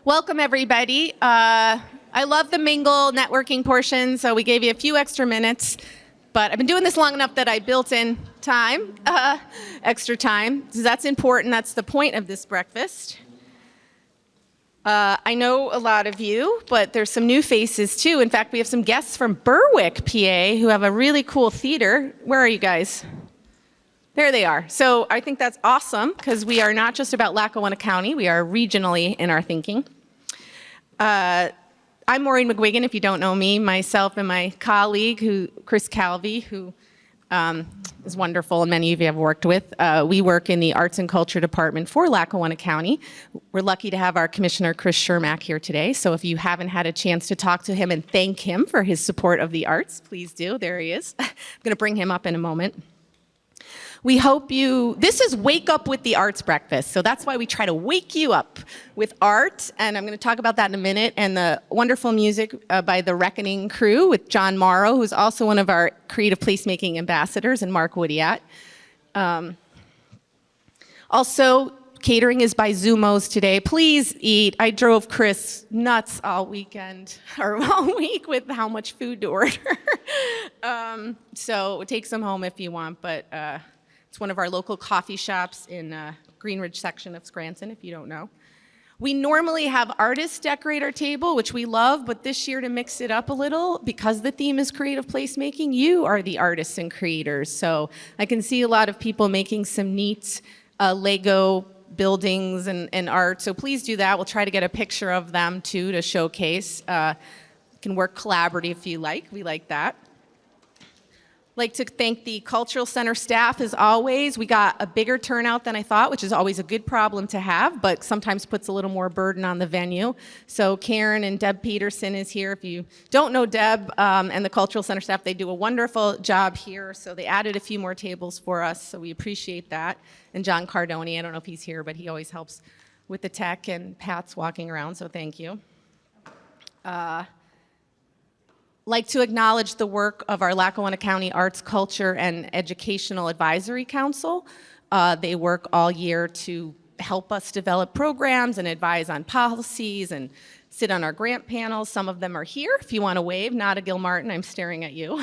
Welcome, everybody. I love the mingle networking portion, so we gave you a few extra minutes. But I've been doing this long enough that I built in time, extra time. So that's important. That's the point of this breakfast. I know a lot of you, but there's some new faces too. In fact, we have some guests from Berwick, PA, who have a really cool theater. Where are you guys? There they are. So I think that's awesome because we are not just about Lackawanna County. We are regionally in our thinking. I'm Maureen McGuigan, if you don't know me, myself and my colleague, Chris Calvi, who is wonderful and many of you have worked with. We work in the Arts and Culture Department for Lackawanna County. We're lucky to have our Commissioner, Chris Shermack, here today. So if you haven't had a chance to talk to him and thank him for his support of the arts, please do. There he is. I'm going to bring him up in a moment. We hope this is Wake Up with the Arts Breakfast, so that's why we try to wake you up with art, and I'm going to talk about that in a minute, and the wonderful music by the Reckoning crew with John Morrow, who's also one of our creative placemaking ambassadors, and Mark Woodyat. Also, catering is by Zumos today. Please eat. I drove Chris nuts all weekend, or all week with how much food to order. So take some home if you want, but it's one of our local coffee shops in Greenridge section of Scranton, if you don't know. We normally have artists decorate our table, which we love, but this year to mix it up a little, because the theme is creative placemaking, you are the artists and creators. So I can see a lot of people making some neat Lego buildings and art, so please do that. We'll try to get a picture of them too to showcase. Can work collaborative if you like, we like that. Like to thank the Cultural Center staff as always. We got a bigger turnout than I thought, which is always a good problem to have, but sometimes puts a little more burden on the venue. So Karen and Deb Peterson is here. If you don't know Deb and the Cultural Center staff, they do a wonderful job here. So they added a few more tables for us, so we appreciate that. And John Cardoni, I don't know if he's here, but he always helps with the tech, and Pat's walking around, so thank you. Like to acknowledge the work of our Lackawanna County Arts, Culture, and Educational Advisory Council. They work all year to help us develop programs and advise on policies and sit on our grant panels. Some of them are here. If you want to wave, Nada Gilmartin, I'm staring at you.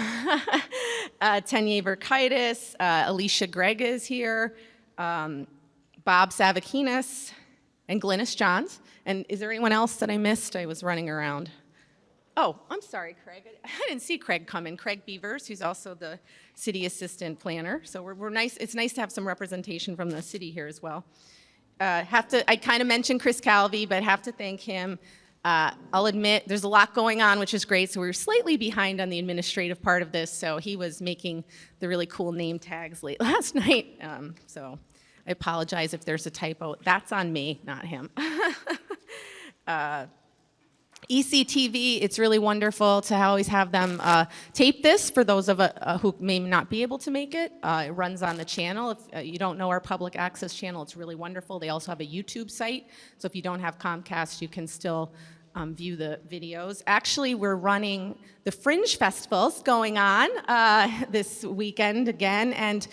Tanya Verkaitis, Alicia Gregg is here, Bob Savakinas, and Glynis Johns. And is there anyone else that I missed? I was running around. Oh, I'm sorry, Craig. I didn't see Craig come in. Craig Beavers, who's also the city assistant planner. So we're nice. It's nice to have some representation from the city here as well. I kind of mentioned Chris Calvi, but have to thank him. I'll admit there's a lot going on, which is great. So we were slightly behind on the administrative part of this. So he was making the really cool name tags late last night. So I apologize if there's a typo. That's on me, not him. ECTV, it's really wonderful to always have them tape this for those of who may not be able to make it. It runs on the channel. If you don't know our public access channel, it's really wonderful. They also have a YouTube site, so if you don't have Comcast, you can still view the videos. Actually, we're running the Fringe Festivals going on this weekend again, and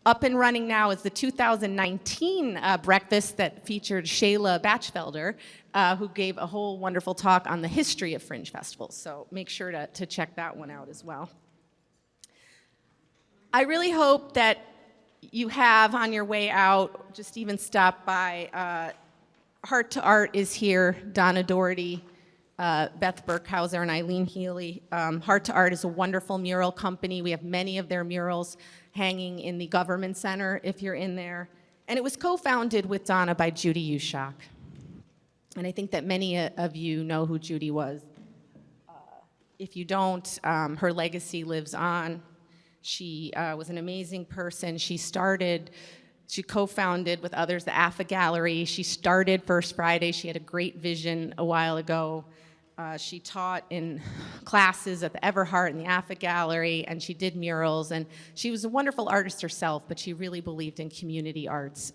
up and running now is the 2019 breakfast that featured Shayla Batchfelder, who gave a whole wonderful talk on the history of Fringe Festivals. So make sure to check that one out as well. I really hope that you have on your way out, just even stop by. Heart to Art is here, Donna Doherty, Beth Burkhauser, and Eileen Healy. Heart to Art is a wonderful mural company. We have many of their murals hanging in the Government Center if you're in there. And it was co-founded with Donna by Judy Ushak. And I think that many of you know who Judy was. If you don't, her legacy lives on. She was an amazing person. She co-founded with others the AFA Gallery. She started First Friday. She had a great vision a while ago. She taught in classes at the Everhart and the AFA Gallery, and she did murals. And she was a wonderful artist herself, but she really believed in community arts.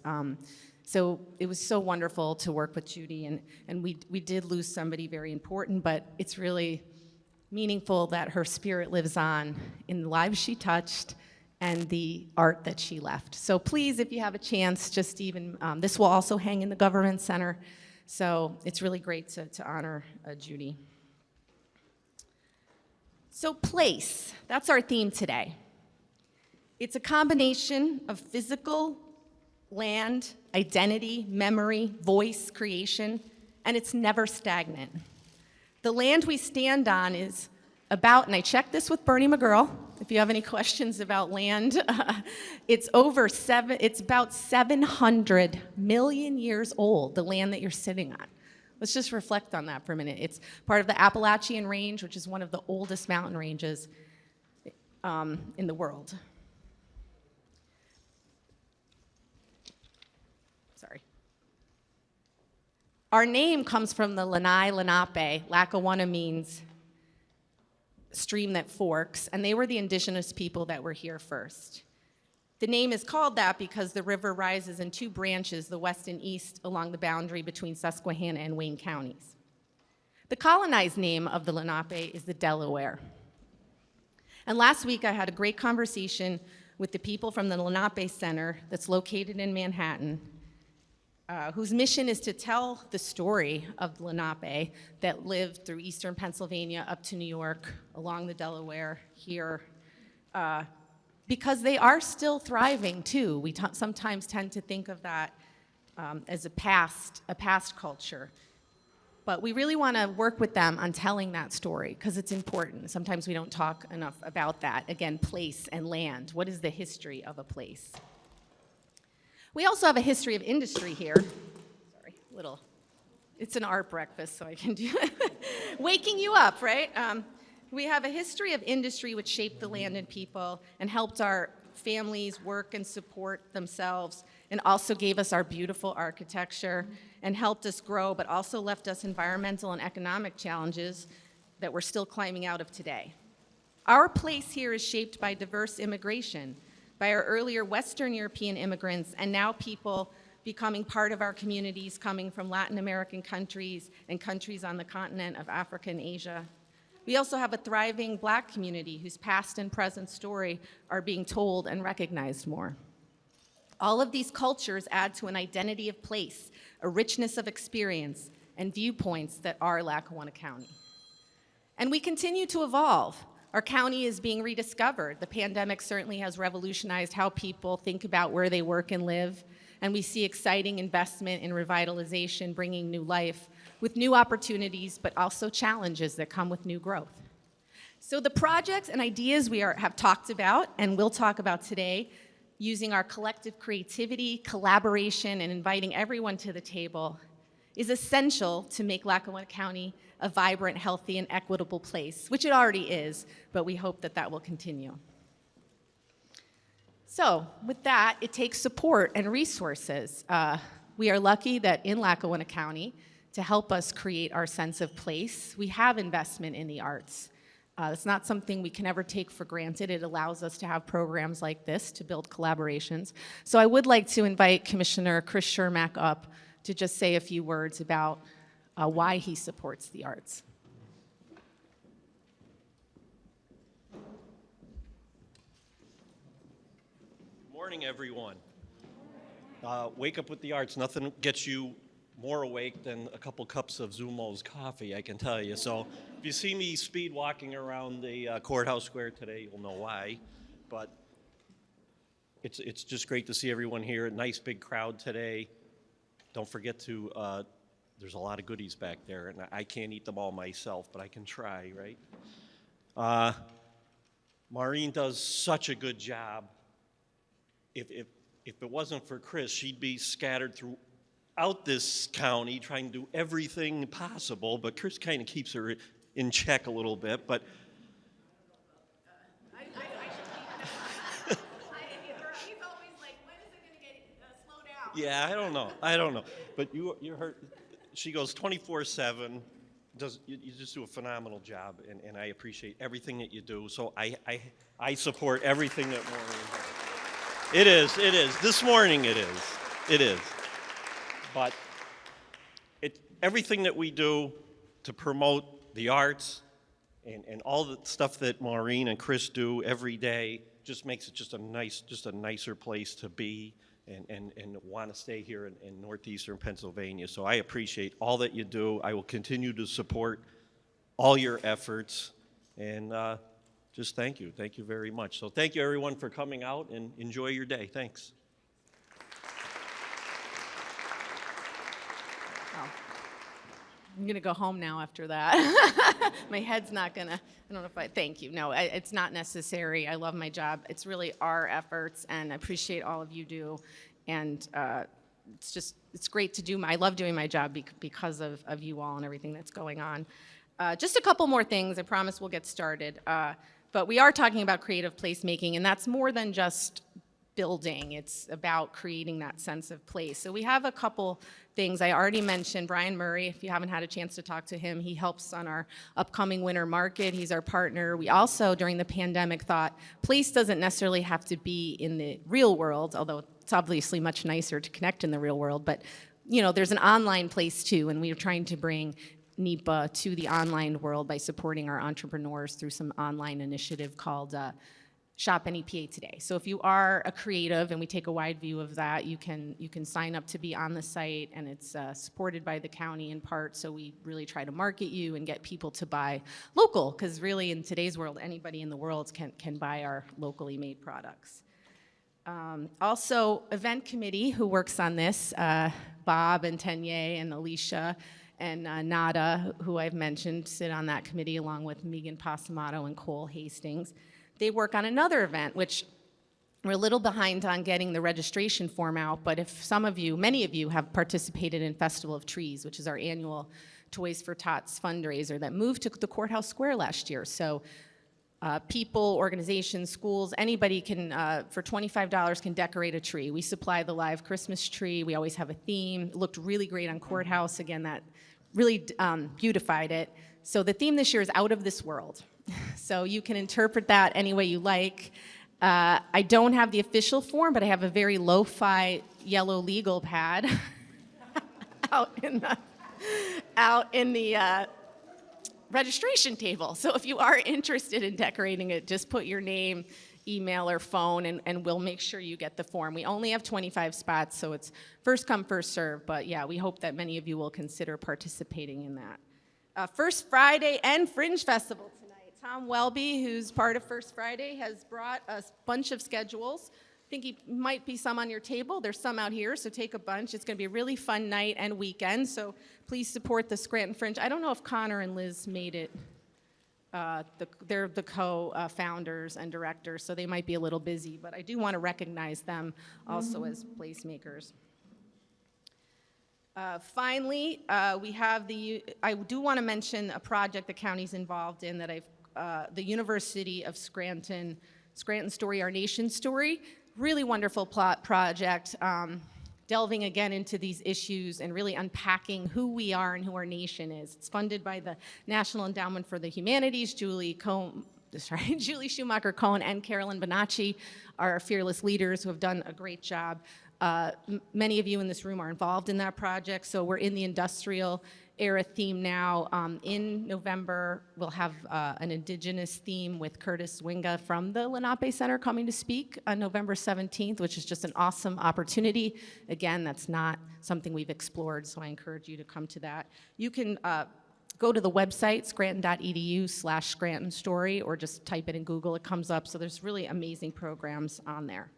So it was so wonderful to work with Judy, and we did lose somebody very important, but it's really meaningful that her spirit lives on in the lives she touched and the art that she left. So please, if you have a chance, just even, this will also hang in the Government Center. So it's really great to honor Judy. So place, that's our theme today. It's a combination of physical, land, identity, memory, voice, creation, and it's never stagnant. The land we stand on is about, and I checked this with Bernie McGurl, if you have any questions about land, it's about 700 million years old, the land that you're sitting on. Let's just reflect on that for a minute. It's part of the Appalachian Range, which is one of the oldest mountain ranges in the world. Sorry. Our name comes from the Lanai Lenape. Lackawanna means stream that forks, and they were the indigenous people that were here first. The name is called that because the river rises in two branches, the west and east, along the boundary between Susquehanna and Wayne counties. The colonized name of the Lenape is the Delaware. And last week I had a great conversation with the people from the Lenape Center that's located in Manhattan, whose mission is to tell the story of the Lenape that lived through eastern Pennsylvania up to New York, along the Delaware, here, because they are still thriving too. We sometimes tend to think of that as a past culture. But we really want to work with them on telling that story because it's important. Sometimes we don't talk enough about that. Again, place and land. What is the history of a place? We also have a history of industry here. Sorry, it's an art breakfast, so I can do it. Waking you up, right? We have a history of industry which shaped the land and people and helped our families work and support themselves, and also gave us our beautiful architecture and helped us grow, but also left us environmental and economic challenges that we're still climbing out of today. Our place here is shaped by diverse immigration, by our earlier Western European immigrants, and now people becoming part of our communities coming from Latin American countries and countries on the continent of Africa and Asia. We also have a thriving Black community whose past and present story are being told and recognized more. All of these cultures add to an identity of place, a richness of experience, and viewpoints that are Lackawanna County. And we continue to evolve. Our county is being rediscovered. The pandemic certainly has revolutionized how people think about where they work and live, and we see exciting investment in revitalization, bringing new life with new opportunities, but also challenges that come with new growth. So the projects and ideas we have talked about and will talk about today, using our collective creativity, collaboration, and inviting everyone to the table, is essential to make Lackawanna County a vibrant, healthy, and equitable place, which it already is, but we hope that that will continue. So with that, it takes support and resources. We are lucky that in Lackawanna County, to help us create our sense of place, we have investment in the arts. It's not something we can ever take for granted. It allows us to have programs like this to build collaborations. So I would like to invite Commissioner Chris Schermack up to just say a few words about why he supports the arts. Good morning, everyone. Wake up with the arts. Nothing gets you more awake than a couple cups of Zumo's coffee, I can tell you. So if you see me speed walking around the courthouse square today, you'll know why. But it's just great to see everyone here. A nice big crowd today. Don't forget to, there's a lot of goodies back there, and I can't eat them all myself, but I can try, right? Maureen does such a good job. If it wasn't for Chris, she'd be scattered throughout this county trying to do everything possible, but Chris kind of keeps her in check a little bit. But I should he's always like, when is it going to get slow down? yeah, I don't know. But you're her. She goes 24/7. You just do a phenomenal job, and I appreciate everything that you do. So I support everything that Maureen does. It is. This morning it is. But everything that we do to promote the arts and all the stuff that Maureen and Chris do every day just makes it just a nicer place to be. and want to stay here in northeastern Pennsylvania. So I appreciate all that you do. I will continue to support all your efforts, and just thank you. Thank you very much. So thank you, everyone, for coming out, and enjoy your day. Thanks. Oh. I'm going to go home now after that. My head's not going to, I don't know if thank you. No, it's not necessary. I love my job. It's really our efforts, and I appreciate all of you do. And it's great to do, I love doing my job because of you all and everything that's going on. Just a couple more things. I promise we'll get started. But we are talking about creative placemaking, and that's more than just building. It's about creating that sense of place. So we have a couple things. I already mentioned Brian Murray. If you haven't had a chance to talk to him, he helps on our upcoming winter market. He's our partner. We also, during the pandemic, thought place doesn't necessarily have to be in the real world, although it's obviously much nicer to connect in the real world. But there's an online place too, and we are trying to bring NEPA to the online world by supporting our entrepreneurs through some online initiative called Shop NEPA Today. So if you are a creative, and we take a wide view of that, you can sign up to be on the site, and it's supported by the county in part. So we really try to market you and get people to buy local, because really in today's world, anybody in the world can buy our locally made products. Also, event committee who works on this, Bob and Tenye and Alicia and Nada, who I've mentioned, sit on that committee along with Megan Pasamato and Cole Hastings. They work on another event, which we're a little behind on getting the registration form out, but if many of you have participated in Festival of Trees, which is our annual Toys for Tots fundraiser that moved to the courthouse square last year. So people, organizations, schools, anybody can, for $25 can decorate a tree. We supply the live Christmas tree. We always have a theme. It looked really great on Courthouse. Again, that really beautified it. So the theme this year is out of this world. So you can interpret that any way you like. I don't have the official form, but I have a very lo-fi yellow legal pad out in the registration table. So if you are interested in decorating it, just put your name, email, or phone, and we'll make sure you get the form. We only have 25 spots, so it's first come, first serve. But yeah, we hope that many of you will consider participating in that. First Friday and Fringe Festival tonight. Tom Welby, who's part of First Friday, has brought a bunch of schedules. I think he might be some on your table. There's some out here, so take a bunch. It's going to be a really fun night and weekend, so please support the Scranton Fringe. I don't know if Connor and Liz made it. They're the co-founders and directors, so they might be a little busy, but I do want to recognize them also as placemakers. Finally, I do want to mention a project the county's involved in that the University of Scranton Story, Our Nation Story. Really wonderful project, delving again into these issues and really unpacking who we are and who our nation is. It's funded by the National Endowment for the Humanities. Julie Schumacher Cohen and Carolyn Bonacci are our fearless leaders who have done a great job. Many of you in this room are involved in that project, so we're in the industrial era theme now. In November, we'll have an indigenous theme with Curtis Winga from the Lenape Center coming to speak on November 17th, which is just an awesome opportunity. Again, that's not something we've explored, so I encourage you to come to that. You can go to the website, scranton.edu/Scranton Story, or just type it in Google, it comes up. So there's really amazing programs on there.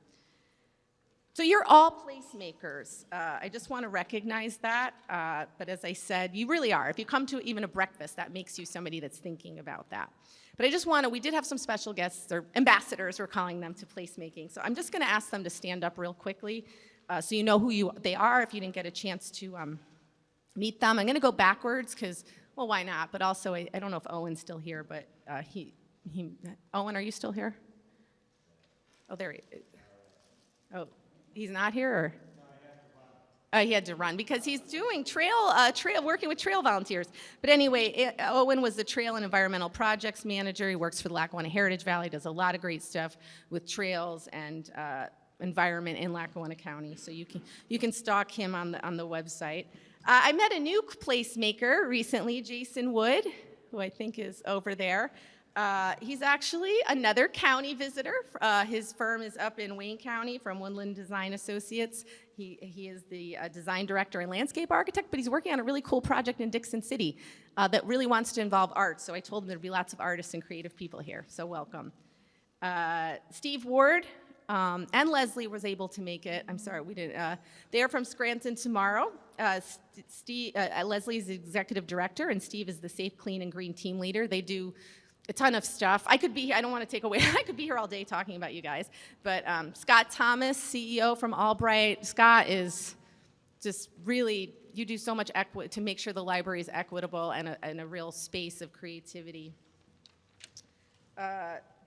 So you're all placemakers. I just want to recognize that. But as I said, you really are. If you come to even a breakfast, that makes you somebody that's thinking about that. But I just want to, we did have some special guests, or ambassadors, we're calling them, to placemaking. So I'm just going to ask them to stand up real quickly so you know who they are if you didn't get a chance to meet them. I'm going to go backwards because, well, why not? But also, I don't know if Owen's still here, but Owen, are you still here? Oh, there he is. Oh. He's not here, or? No, he had to run because he's doing working with trail volunteers. But anyway, Owen was the Trail and Environmental Projects Manager. He works for the Lackawanna Heritage Valley, does a lot of great stuff with trails and environment in Lackawanna County. So you can stalk him on the website. I met a new placemaker recently, Jason Wood, who I think is over there. He's actually another county visitor. His firm is up in Wayne County from Woodland Design Associates. He is the design director and landscape architect, but he's working on a really cool project in Dixon City that really wants to involve art. So I told him there'd be lots of artists and creative people here. So welcome. Steve Ward and Leslie was able to make it. I'm sorry, we didn't. They are from Scranton tomorrow. Leslie is the executive director, and Steve is the Safe, Clean, and Green team leader. They do a ton of stuff. I don't want to take away, I could be here all day talking about you guys. But Scott Thomas, CEO from Albright. Scott is just really, you do so much to make sure the library is equitable and a real space of creativity.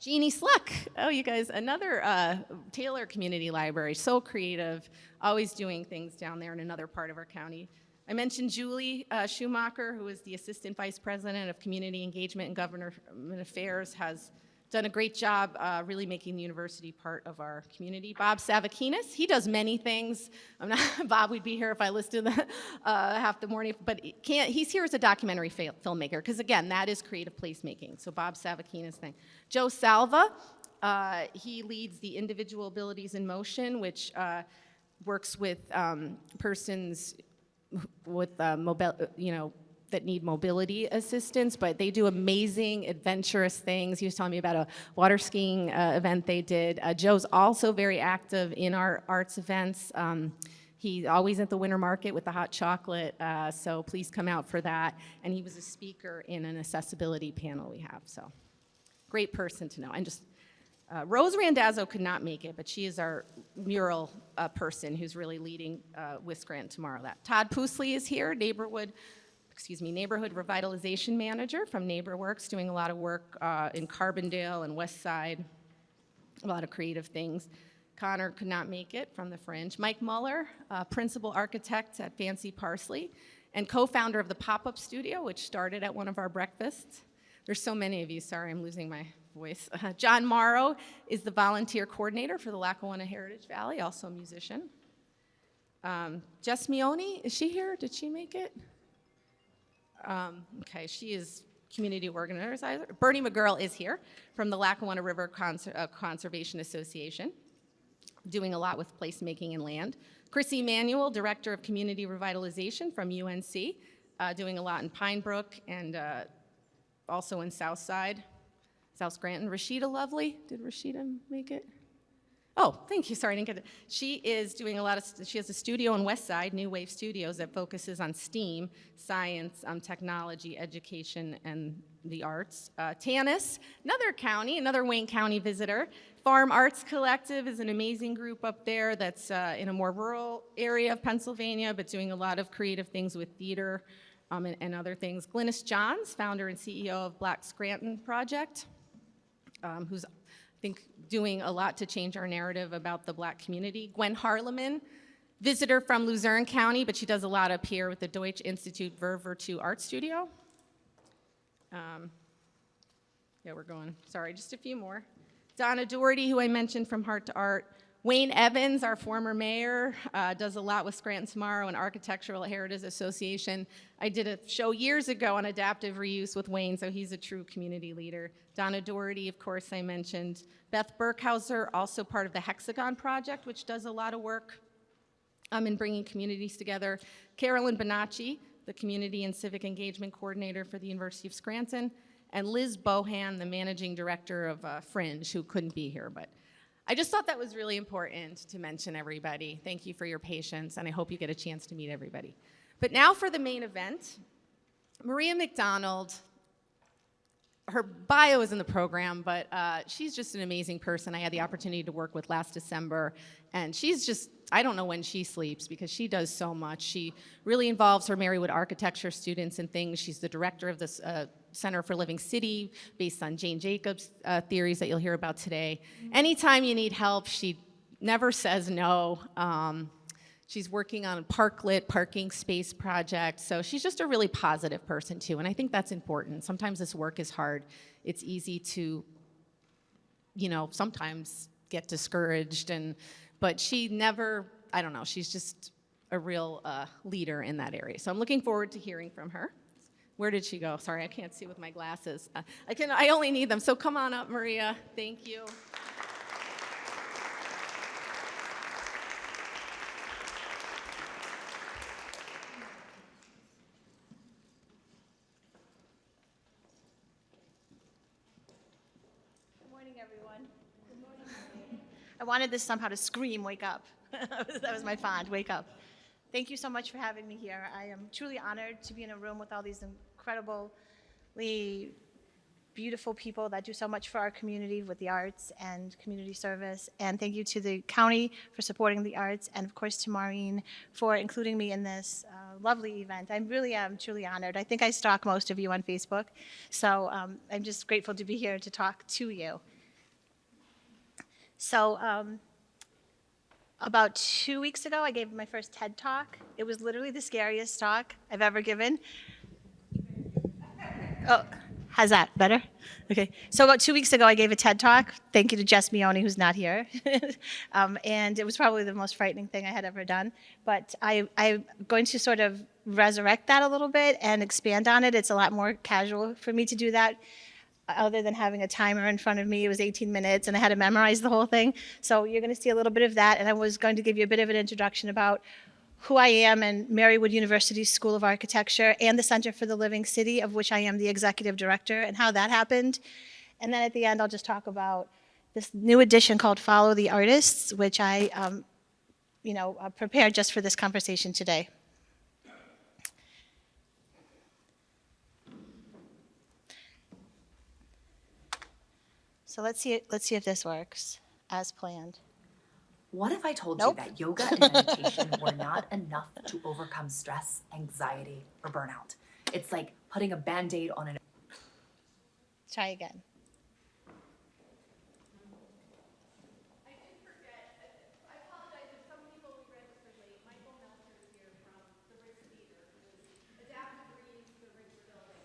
Jeannie Sluck, oh you guys, another Taylor Community Library, so creative, always doing things down there in another part of our county. I mentioned Julie Schumacher, who is the Assistant Vice President of Community Engagement and Government Affairs, has done a great job really making the university part of our community. Bob Savakinis, he does many things. Bob would be here if I listed half the morning, but he's here as a documentary filmmaker, because again, that is creative placemaking. So Bob Savakinis thing. Joe Salva, he leads the Individual Abilities in Motion, which works with persons with that need mobility assistance, but they do amazing, adventurous things. He was telling me about a water skiing event they did. Joe's also very active in our arts events. He's always at the Winter Market with the hot chocolate, so please come out for that. And he was a speaker in an accessibility panel we have, so great person to know. And just Rose Randazzo could not make it, but she is our mural person who's really leading with Scranton tomorrow. Todd Poosley is here, neighborhood revitalization manager from NeighborWorks, doing a lot of work in Carbondale and West Side, a lot of creative things. Connor could not make it from the Fringe. Mike Muller, principal architect at Fancy Parsley, and co-founder of the Pop-Up Studio, which started at one of our breakfasts. There's so many of you, sorry, I'm losing my voice. John Morrow is the volunteer coordinator for the Lackawanna Heritage Valley, also a musician. Jess Mione, is she here? Did she make it? Okay, she is community organizer. Bernie McGurl is here from the Lackawanna River Conservation Association, doing a lot with placemaking and land. Chrissy Manuel, director of community revitalization from UNC, doing a lot in Pine Brook and also in Southside, South Scranton. Rashida Lovely, did Rashida make it? Oh, thank you, sorry, I didn't get it. She is doing a lot of, she has a studio in West Side, New Wave Studios, that focuses on STEAM, science, technology, education, and the arts. Tanis, another Wayne County visitor. Farm Arts Collective is an amazing group up there that's in a more rural area of Pennsylvania, but doing a lot of creative things with theater and other things. Glynis Johns, founder and CEO of Black Scranton Project, who's, I think, doing a lot to change our narrative about the Black community. Gwen Harleman, visitor from Luzerne County, but she does a lot up here with the Deutsch Institute Vertu Art Studio. Yeah, we're going, sorry, just a few more. Donna Doherty, who I mentioned from Heart to Art. Wayne Evans, our former mayor, does a lot with Scranton Tomorrow and Architectural Heritage Association. I did a show years ago on adaptive reuse with Wayne, so he's a true community leader. Donna Doherty, of course, I mentioned. Beth Burkhauser, also part of the Hexagon Project, which does a lot of work in bringing communities together. Carolyn Bonacci, the Community and Civic Engagement Coordinator for the University of Scranton. And Liz Bohan, the Managing Director of Fringe, who couldn't be here, but I just thought that was really important to mention everybody. Thank you for your patience, and I hope you get a chance to meet everybody. But now for the main event. Maria McDonald, her bio is in the program, but she's just an amazing person I had the opportunity to work with last December, and she's just, I don't know when she sleeps because she does so much. She really involves her Marywood architecture students in things. She's the director of this Center for Living City, based on Jane Jacobs' theories that you'll hear about today. Anytime you need help, she never says no. She's working on a parklit parking space project, so she's just a really positive person too, and I think that's important. Sometimes this work is hard. It's easy to, sometimes get discouraged, but she never, I don't know, she's just a real leader in that area. So I'm looking forward to hearing from her. Where did she go? Sorry, I can't see with my glasses. I only need them, so come on up, Maria. Thank you. Good morning, everyone. Good morning. I wanted this somehow to scream, wake up. That was my font, wake up. Thank you so much for having me here. I am truly honored to be in a room with all these incredibly beautiful people that do so much for our community with the arts and community service. And thank you to the county for supporting the arts, and of course to Maureen for including me in this lovely event. I really am truly honored. I think I stalk most of you on Facebook, so I'm just grateful to be here to talk to you. So about 2 weeks ago, I gave my first TED Talk. It was literally the scariest talk I've ever given. Oh, how's that? Better? Okay. So about 2 weeks ago, I gave a TED Talk. Thank you to Jess Mione, who's not here. And it was probably the most frightening thing I had ever done. But I'm going to sort of resurrect that a little bit and expand on it. It's a lot more casual for me to do that. Other than having a timer in front of me, it was 18 minutes, and I had to memorize the whole thing. So you're going to see a little bit of that, and I was going to give you a bit of an introduction about who I am and Marywood University's School of Architecture and the Center for the Living City, of which I am the executive director, and how that happened. And then at the end, I'll just talk about this new edition called Follow the Artists, which I prepared just for this conversation today. So let's see if this works as planned. What if I told Nope. you that yoga and meditation were not enough to overcome stress, anxiety, or burnout? It's like putting a Band-Aid on an... Try again. I did forget. I apologize if some people we registered late. Michael Meltzer is here from the Ritz Theater, who is adapted reads the Ritz building.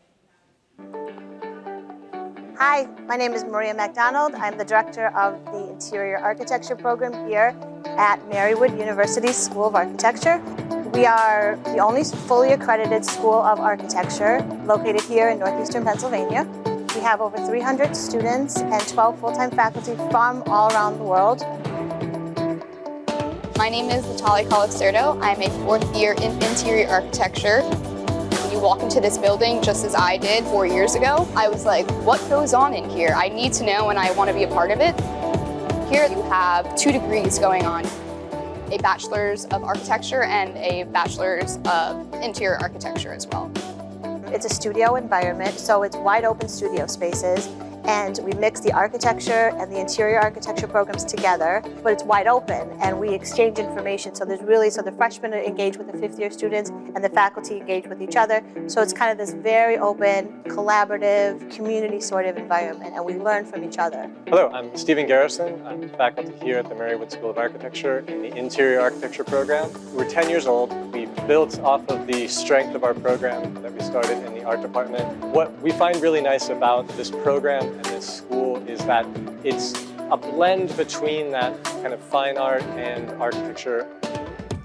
Hi, my name is Maria McDonald. I'm the director of the Interior Architecture program here at Marywood University School of Architecture. We are the only fully accredited school of architecture located here in northeastern Pennsylvania. We have over 300 students and 12 full-time faculty from all around the world. My name is Natalie Calixerdo. I'm a fourth year in interior architecture. When you walk into this building, just as I did 4 years ago, I was like, what goes on in here? I need to know and I want to be a part of it. Here you have 2 degrees going on, a bachelor's of architecture and a bachelor's of interior architecture as well. It's a studio environment, so it's wide open studio spaces, and we mix the architecture and the interior architecture programs together, but it's wide open, and we exchange information. So the freshmen engage with the fifth year students, and the faculty engage with each other. So it's kind of this very open, collaborative, community sort of environment, and we learn from each other. Hello, I'm Stephen Garrison. I'm faculty here at the Marywood School of Architecture in the Interior Architecture program. We're 10 years old. We built off of the strength of our program that we started in the art department. What we find really nice about this program and this school is that it's a blend between that kind of fine art and architecture.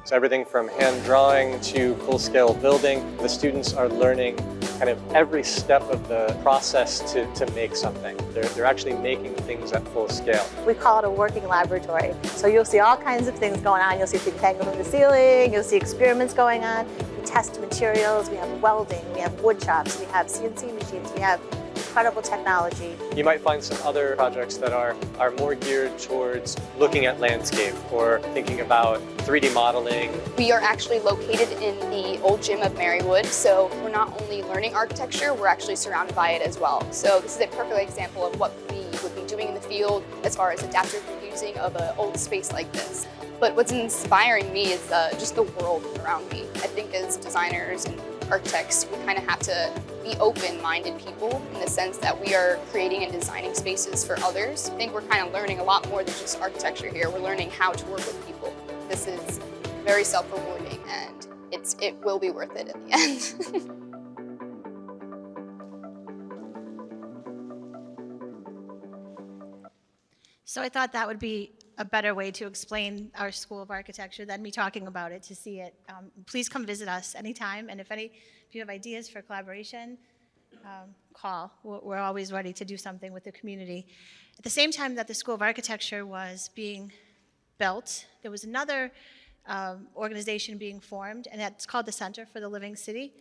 So everything from hand drawing to full-scale building. The students are learning kind of every step of the process to make something. They're actually making things at full scale. We call it a working laboratory. So you'll see all kinds of things going on. You'll see things hanging from the ceiling. You'll see experiments going on. We test materials. We have welding. We have wood chops. We have CNC machines. We have incredible technology. You might find some other projects that are more geared towards looking at landscape or thinking about 3D modeling. We are actually located in the old gym of Marywood, so we're not only learning architecture, we're actually surrounded by it as well. So this is a perfect example of what we would be doing in the field as far as adaptive reusing of an old space like this. But what's inspiring me is just the world around me. I think as designers and architects, we kind of have to be open-minded people in the sense that we are creating and designing spaces for others. I think we're kind of learning a lot more than just architecture here. We're learning how to work with people. This is very self-rewarding, and it will be worth it in the end. So I thought that would be a better way to explain our School of Architecture than me talking about it to see it. Please come visit us anytime, and if you have ideas for collaboration, call. We're always ready to do something with the community. At the same time that the School of Architecture was being built, there was another organization being formed, and that's called the Center for the Living City.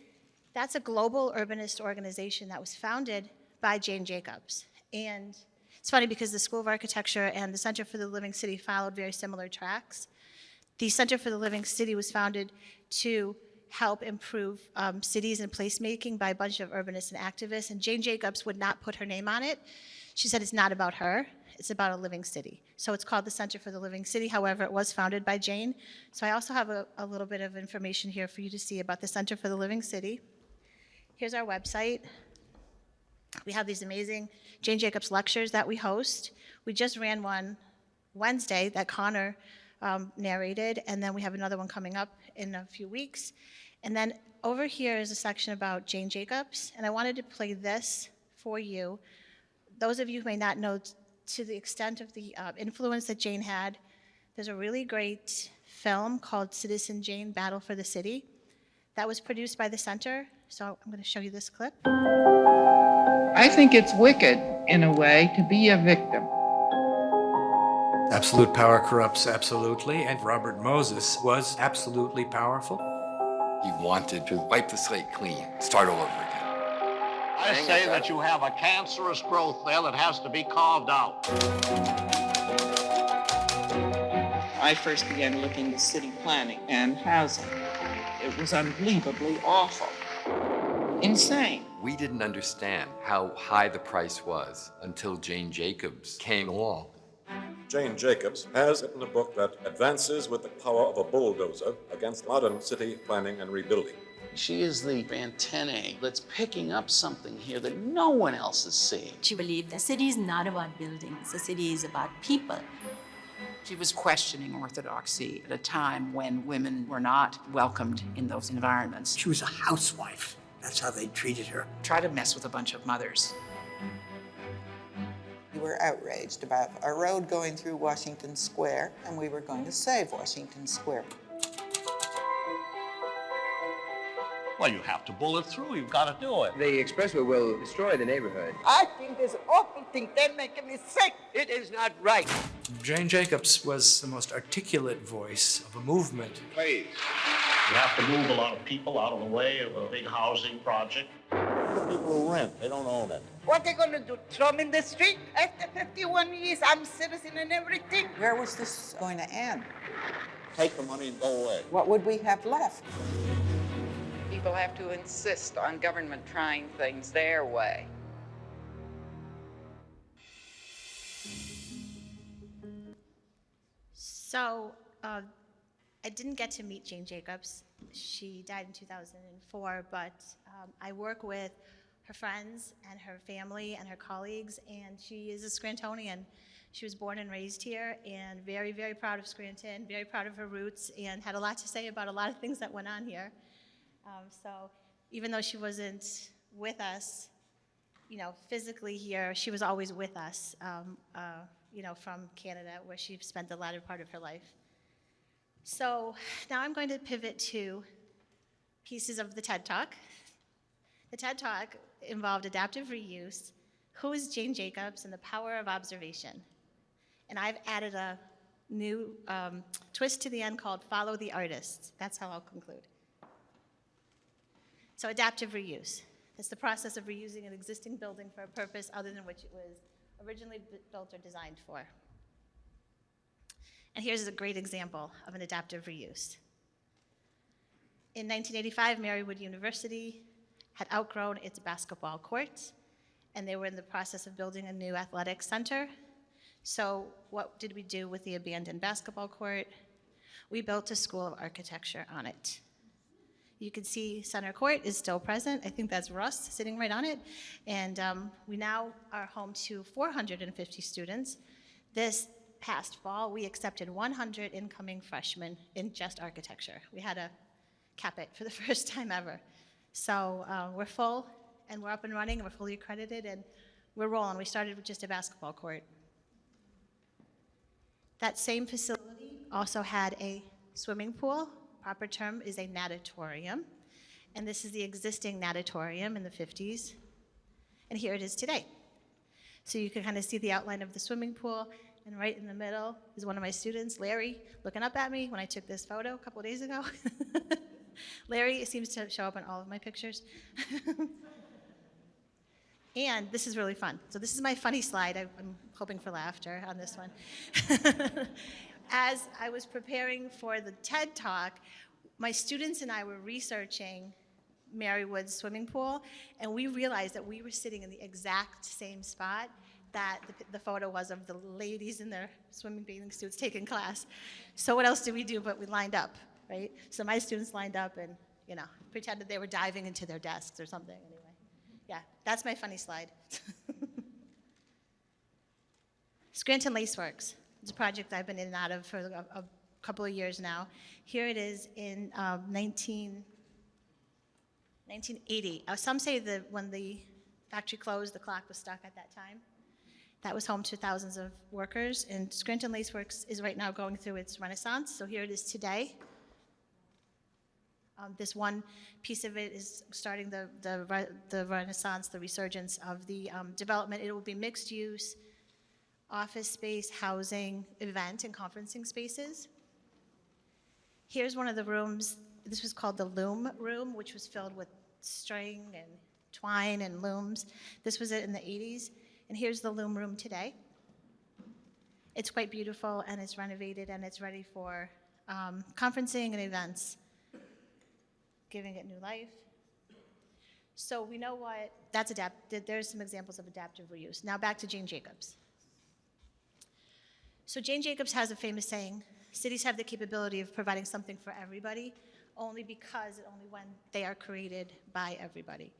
That's a global urbanist organization that was founded by Jane Jacobs. And it's funny because the School of Architecture and the Center for the Living City followed very similar tracks. The Center for the Living City was founded to help improve cities and placemaking by a bunch of urbanists and activists, and Jane Jacobs would not put her name on it. She said it's not about her, it's about a living city. So it's called the Center for the Living City, however, it was founded by Jane. So I also have a little bit of information here for you to see about the Center for the Living City. Here's our website. We have these amazing Jane Jacobs lectures that we host. We just ran one Wednesday that Connor narrated, and then we have another one coming up in a few weeks. And then over here is a section about Jane Jacobs, and I wanted to play this for you. Those of you who may not know to the extent of the influence that Jane had, there's a really great film called Citizen Jane, Battle for the City that was produced by the center. So I'm going to show you this clip. I think it's wicked, in a way, to be a victim. Absolute power corrupts absolutely, and Robert Moses was absolutely powerful. He wanted to wipe the slate clean, start all over again. I say that you have a cancerous growth there that has to be carved out. I first began looking at city planning and housing. It was unbelievably awful. Insane. We didn't understand how high the price was until Jane Jacobs came along. Jane Jacobs has written a book that advances with the power of a bulldozer against modern city planning and rebuilding. She is the antennae that's picking up something here that no one else is seeing. She believed the city is not about buildings, the city is about people. She was questioning orthodoxy at a time when women were not welcomed in those environments. She was a housewife. That's how they treated her. Try to mess with a bunch of mothers. We were outraged about a road going through Washington Square, and we were going to save Washington Square. Well, you have to bullet through. You've got to do it. The expressway will destroy the neighborhood. I think this awful thing, they're making me sick. It is not right. Jane Jacobs was the most articulate voice of a movement. Please. You have to move a lot of people out of the way of a big housing project. The people who rent, they don't own it. What are they going to do, throw me in the street? After 51 years, I'm citizen and everything. Where was this going to end? Take the money and go away. What would we have left? People have to insist on government trying things their way. So I didn't get to meet Jane Jacobs. She died in 2004, but I work with her friends and her family and her colleagues, and she is a Scrantonian. She was born and raised here, and very, very proud of Scranton, very proud of her roots, and had a lot to say about a lot of things that went on here. So even though she wasn't with us, physically here, she was always with us, from Canada, where she spent the latter part of her life. So now I'm going to pivot to pieces of the TED Talk. The TED Talk involved adaptive reuse, who is Jane Jacobs, and the power of observation. And I've added a new twist to the end called Follow the Artists. That's how I'll conclude. So adaptive reuse. It's the process of reusing an existing building for a purpose other than which it was originally built or designed for. And here's a great example of an adaptive reuse. In 1985, Marywood University had outgrown its basketball court, and they were in the process of building a new athletic center. So what did we do with the abandoned basketball court? We built a school of architecture on it. You can see center court is still present. I think that's Russ sitting right on it. And we now are home to 450 students. This past fall, we accepted 100 incoming freshmen in just architecture. We had to cap it for the first time ever. So we're full, and we're up and running, and we're fully accredited, and we're rolling. We started with just a basketball court. That same facility also had a swimming pool. Proper term is a natatorium. And this is the existing natatorium in the 50s. And here it is today. So you can kind of see the outline of the swimming pool. And right in the middle is one of my students, Larry, looking up at me when I took this photo a couple of days ago. Larry seems to show up in all of my pictures. And this is really fun. So this is my funny slide. I'm hoping for laughter on this one. As I was preparing for the TED Talk, my students and I were researching Marywood's swimming pool, and we realized that we were sitting in the exact same spot that the photo was of the ladies in their swimming bathing suits taking class. So what else did we do but we lined up, right? So my students lined up and, pretended they were diving into their desks or something anyway. Yeah, that's my funny slide. Scranton Laceworks. It's a project I've been in and out of for a couple of years now. Here it is in 1980. Some say that when the factory closed, the clock was stuck at that time. That was home to thousands of workers, and Scranton Laceworks is right now going through its renaissance, so here it is today. This one piece of it is starting the renaissance, the resurgence of the development. It will be mixed use, office space, housing, event, and conferencing spaces. Here's one of the rooms. This was called the loom room, which was filled with string and twine and looms. This was it in the 80s. And here's the loom room today. It's quite beautiful, and it's renovated, and it's ready for conferencing and events, giving it new life. So we know what, that's adapted. There's some examples of adaptive reuse. Now back to Jane Jacobs. So Jane Jacobs has a famous saying, cities have the capability of providing something for everybody only when they are created by everybody.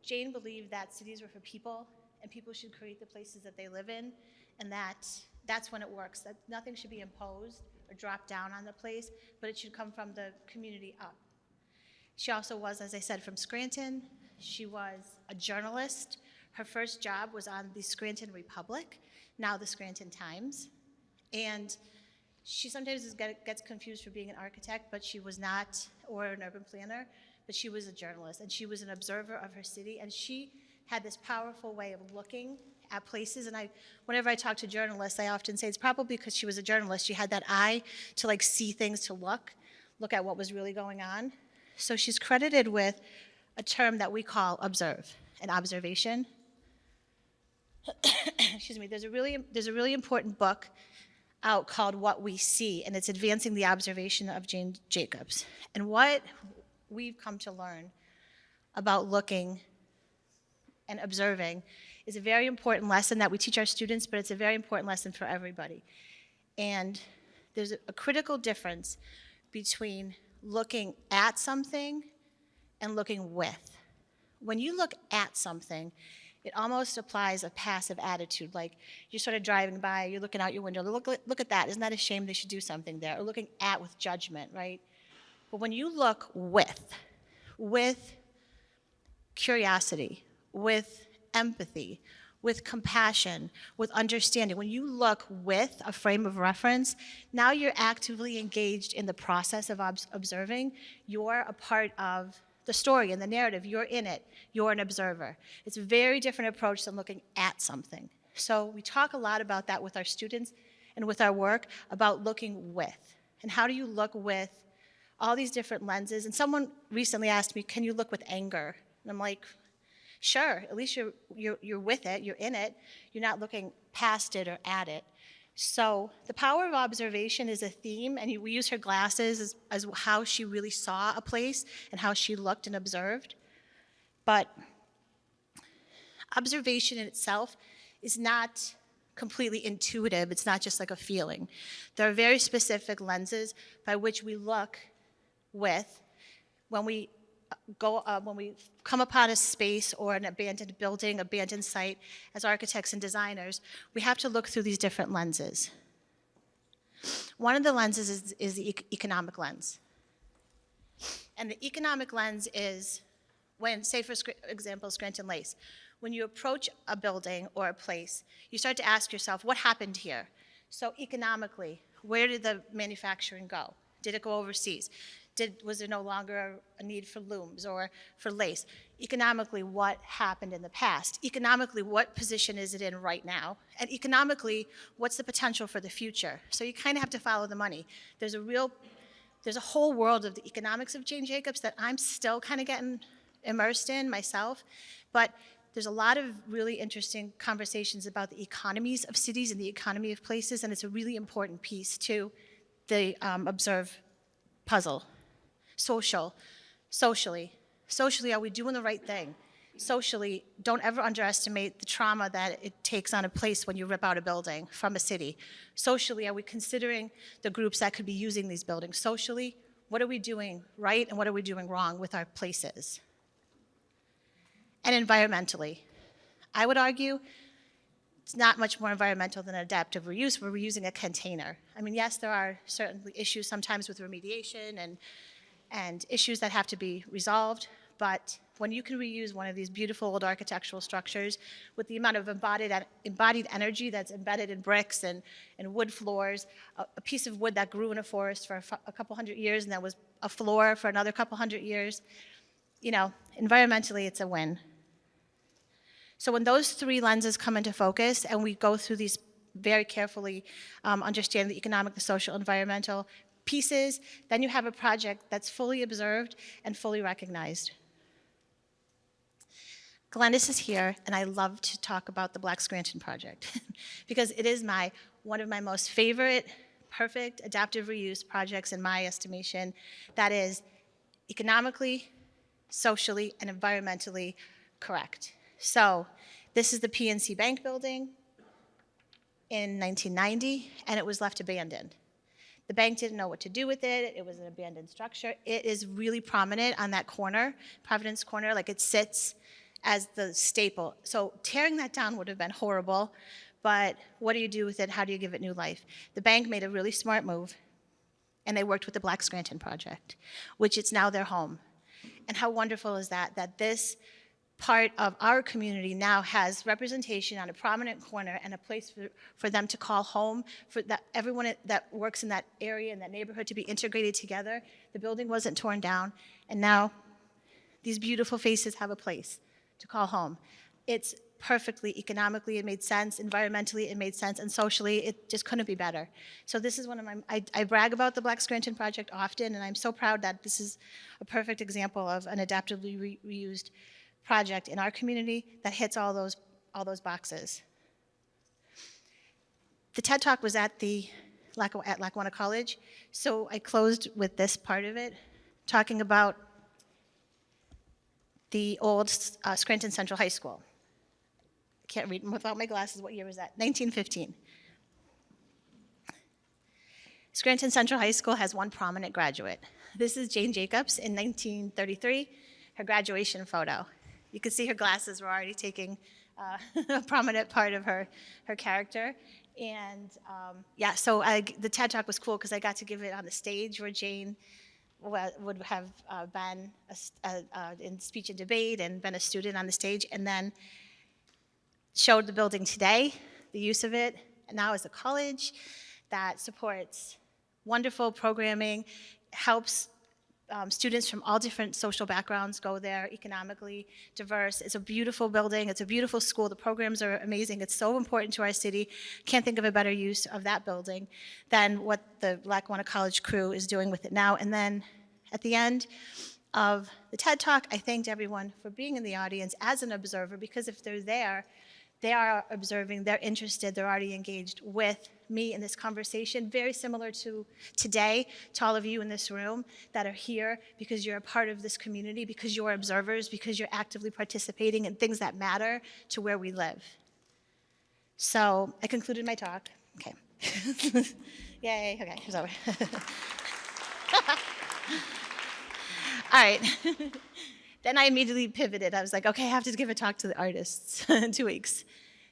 Jane believed that cities were for people, and people should create the places that they live in, and that's when it works, that nothing should be imposed or dropped down on the place, but it should come from the community up. She also was, as I said, from Scranton. She was a journalist. Her first job was on the Scranton Republic, now the Scranton Times. And she sometimes gets confused for being an architect, but she was not, or an urban planner, but she was a journalist, and she was an observer of her city, and she had this powerful way of looking at places. And whenever I talk to journalists, I often say it's probably because she was a journalist. She had that eye to see things, to look at what was really going on. So she's credited with a term that we call observe, an observation. Excuse me, there's a really important book out called What We See, and it's advancing the observation of Jane Jacobs. And what we've come to learn about looking and observing is a very important lesson that we teach our students, but it's a very important lesson for everybody. And there's a critical difference between looking at something and looking with. When you look at something, it almost applies a passive attitude, like you're sort of driving by, you're looking out your window, look at that, isn't that a shame, they should do something there, or looking at with judgment, right? But when you look with curiosity, with empathy, with compassion, with understanding, when you look with a frame of reference, now you're actively engaged in the process of observing. You're a part of the story and the narrative. You're in it. You're an observer. It's a very different approach than looking at something. So we talk a lot about that with our students and with our work, about looking with. And how do you look with all these different lenses? And someone recently asked me, can you look with anger? And I'm like, sure, at least you're with it, you're in it, you're not looking past it or at it. So the power of observation is a theme, and we use her glasses as how she really saw a place and how she looked and observed. But observation in itself is not completely intuitive. It's not just like a feeling. There are very specific lenses by which we look with when we come upon a space or an abandoned building, abandoned site, as architects and designers, we have to look through these different lenses. One of the lenses is the economic lens. And the economic lens is when, say for example, Scranton Lace, when you approach a building or a place, you start to ask yourself, what happened here? So economically, where did the manufacturing go? Did it go overseas? Was there no longer a need for looms or for lace? Economically, what happened in the past? Economically, what position is it in right now? And economically, what's the potential for the future? So you kind of have to follow the money. There's a whole world of the economics of Jane Jacobs that I'm still kind of getting immersed in myself, but there's a lot of really interesting conversations about the economies of cities and the economy of places, and it's a really important piece to the observe puzzle. Socially, are we doing the right thing? Socially, don't ever underestimate the trauma that it takes on a place when you rip out a building from a city. Socially, are we considering the groups that could be using these buildings? Socially, what are we doing right and what are we doing wrong with our places? And environmentally, I would argue it's not much more environmental than adaptive reuse. We're reusing a container. I mean, yes, there are certainly issues sometimes with remediation and issues that have to be resolved, but when you can reuse one of these beautiful old architectural structures with the amount of embodied energy that's embedded in bricks and wood floors, a piece of wood that grew in a forest for a couple hundred years and that was a floor for another couple hundred years, you know, environmentally it's a win. So when those three lenses come into focus and we go through these very carefully, understand the economic, the social, environmental pieces, then you have a project that's fully observed and fully recognized. Glennis is here, and I love to talk about the Black Scranton Project because it is one of my most favorite, perfect adaptive reuse projects in my estimation that is economically, socially, and environmentally correct. So this is the PNC Bank building in 1990, and it was left abandoned. The bank didn't know what to do with it. It was an abandoned structure. It is really prominent on that corner, Providence Corner, like it sits as the staple. So tearing that down would have been horrible, but what do you do with it? How do you give it new life? The bank made a really smart move, and they worked with the Black Scranton Project, which it's now their home. And how wonderful is that, that this part of our community now has representation on a prominent corner and a place for them to call home, for that everyone that works in that area, in that neighborhood, to be integrated together. The building wasn't torn down, and now these beautiful faces have a place to call home. It's perfectly, economically, it made sense, environmentally, it made sense, and socially, it just couldn't be better. So this is one of my, I brag about the Black Scranton Project often, and I'm so proud that this is a perfect example of an adaptively reused project in our community that hits all those boxes. The TED Talk was at Lackawanna College, so I closed with this part of it, talking about the old Scranton Central High School. I can't read them without my glasses. What year was that? 1915. Scranton Central High School has one prominent graduate. This is Jane Jacobs in 1933, her graduation photo. You can see her glasses were already taking a prominent part of her character. And yeah, so the TED Talk was cool because I got to give it on the stage where Jane would have been in speech and debate and been a student on the stage, and then showed the building today, the use of it, and now as a college that supports wonderful programming, helps students from all different social backgrounds go there, economically diverse. It's a beautiful building. It's a beautiful school. The programs are amazing. It's so important to our city. Can't think of a better use of that building than what the Lackawanna College crew is doing with it now. And then at the end of the TED Talk, I thanked everyone for being in the audience as an observer, because if they're there, they are observing, they're interested, they're already engaged with me in this conversation, very similar to today, to all of you in this room that are here because you're a part of this community, because you're observers, because you're actively participating in things that matter to where we live. So I concluded my talk. Okay. Yay, okay, it's over. All right. Then I immediately pivoted. I was like, okay, I have to give a talk to the artists in 2 weeks.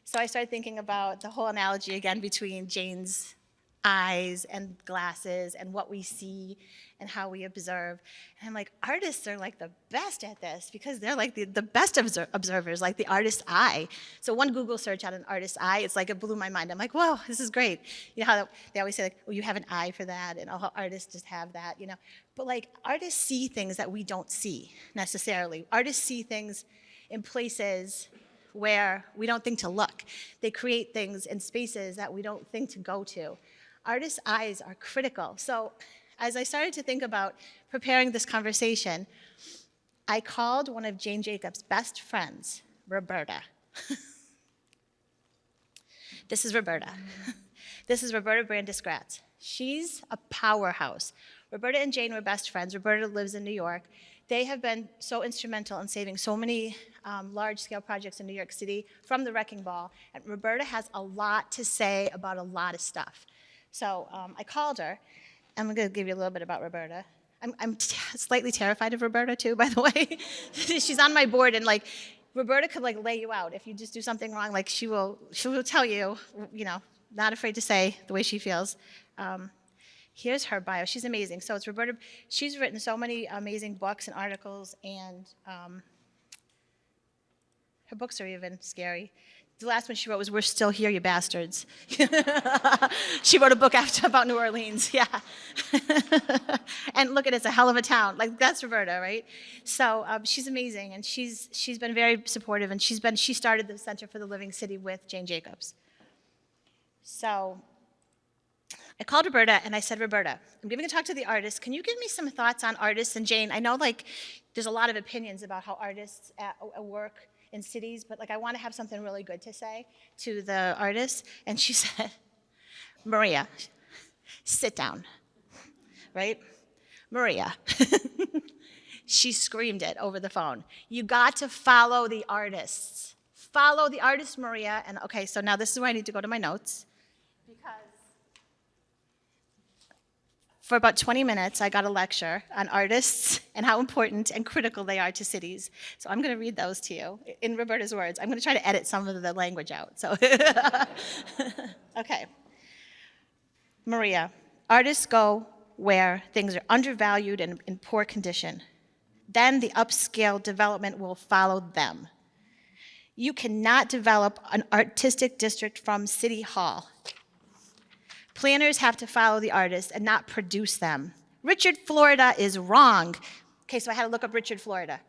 So I started thinking about the whole analogy again between Jane's eyes and glasses and what we see and how we observe. And I'm like, artists are like the best at this because they're like the best observers, like the artist's eye. So one Google search on an artist's eye, it's like it blew my mind. I'm like, whoa, this is great. You know how they always say like, oh, you have an eye for that, and all artists just have that, you know. But like artists see things that we don't see necessarily. Artists see things in places where we don't think to look. They create things in spaces that we don't think to go to. Artists' eyes are critical. So as I started to think about preparing this conversation, I called one of Jane Jacobs' best friends, Roberta. This is Roberta. This is Roberta Brandis-Gratz. She's a powerhouse. Roberta and Jane were best friends. Roberta lives in New York. They have been so instrumental in saving so many large-scale projects in New York City from the wrecking ball. And Roberta has a lot to say about a lot of stuff. So I called her. I'm going to give you a little bit about Roberta. I'm slightly terrified of Roberta, too, by the way. She's on my board, and, like, Roberta could, like, lay you out. If you just do something wrong, like, she will tell you, you know, not afraid to say the way she feels. Here's her bio. She's amazing. So it's Roberta. She's written so many amazing books and articles, and her books are even scary. The last one she wrote was "We're Still Here, You Bastards." She wrote a book about New Orleans, yeah. And look at it, it's a hell of a town. Like, that's Roberta, right? So she's amazing, and she's been very supportive, and she started the Center for the Living City with Jane Jacobs. So I called Roberta, and I said, Roberta, I'm giving a talk to the artists. Can you give me some thoughts on artists? And Jane, I know, like, there's a lot of opinions about how artists work in cities, but like I want to have something really good to say to the artists. And she said, Maria, sit down, right? Maria. She screamed it over the phone. You got to follow the artists. Follow the artists, Maria. And okay, so now this is where I need to go to my notes. Because for about 20 minutes, I got a lecture on artists and how important and critical they are to cities. So I'm going to read those to you in Roberta's words. I'm going to try to edit some of the language out. So, okay. Maria, artists go where things are undervalued and in poor condition. Then the upscale development will follow them. You cannot develop an artistic district from City Hall. Planners have to follow the artists and not produce them. Richard Florida is wrong. Okay, so I had to look up Richard Florida.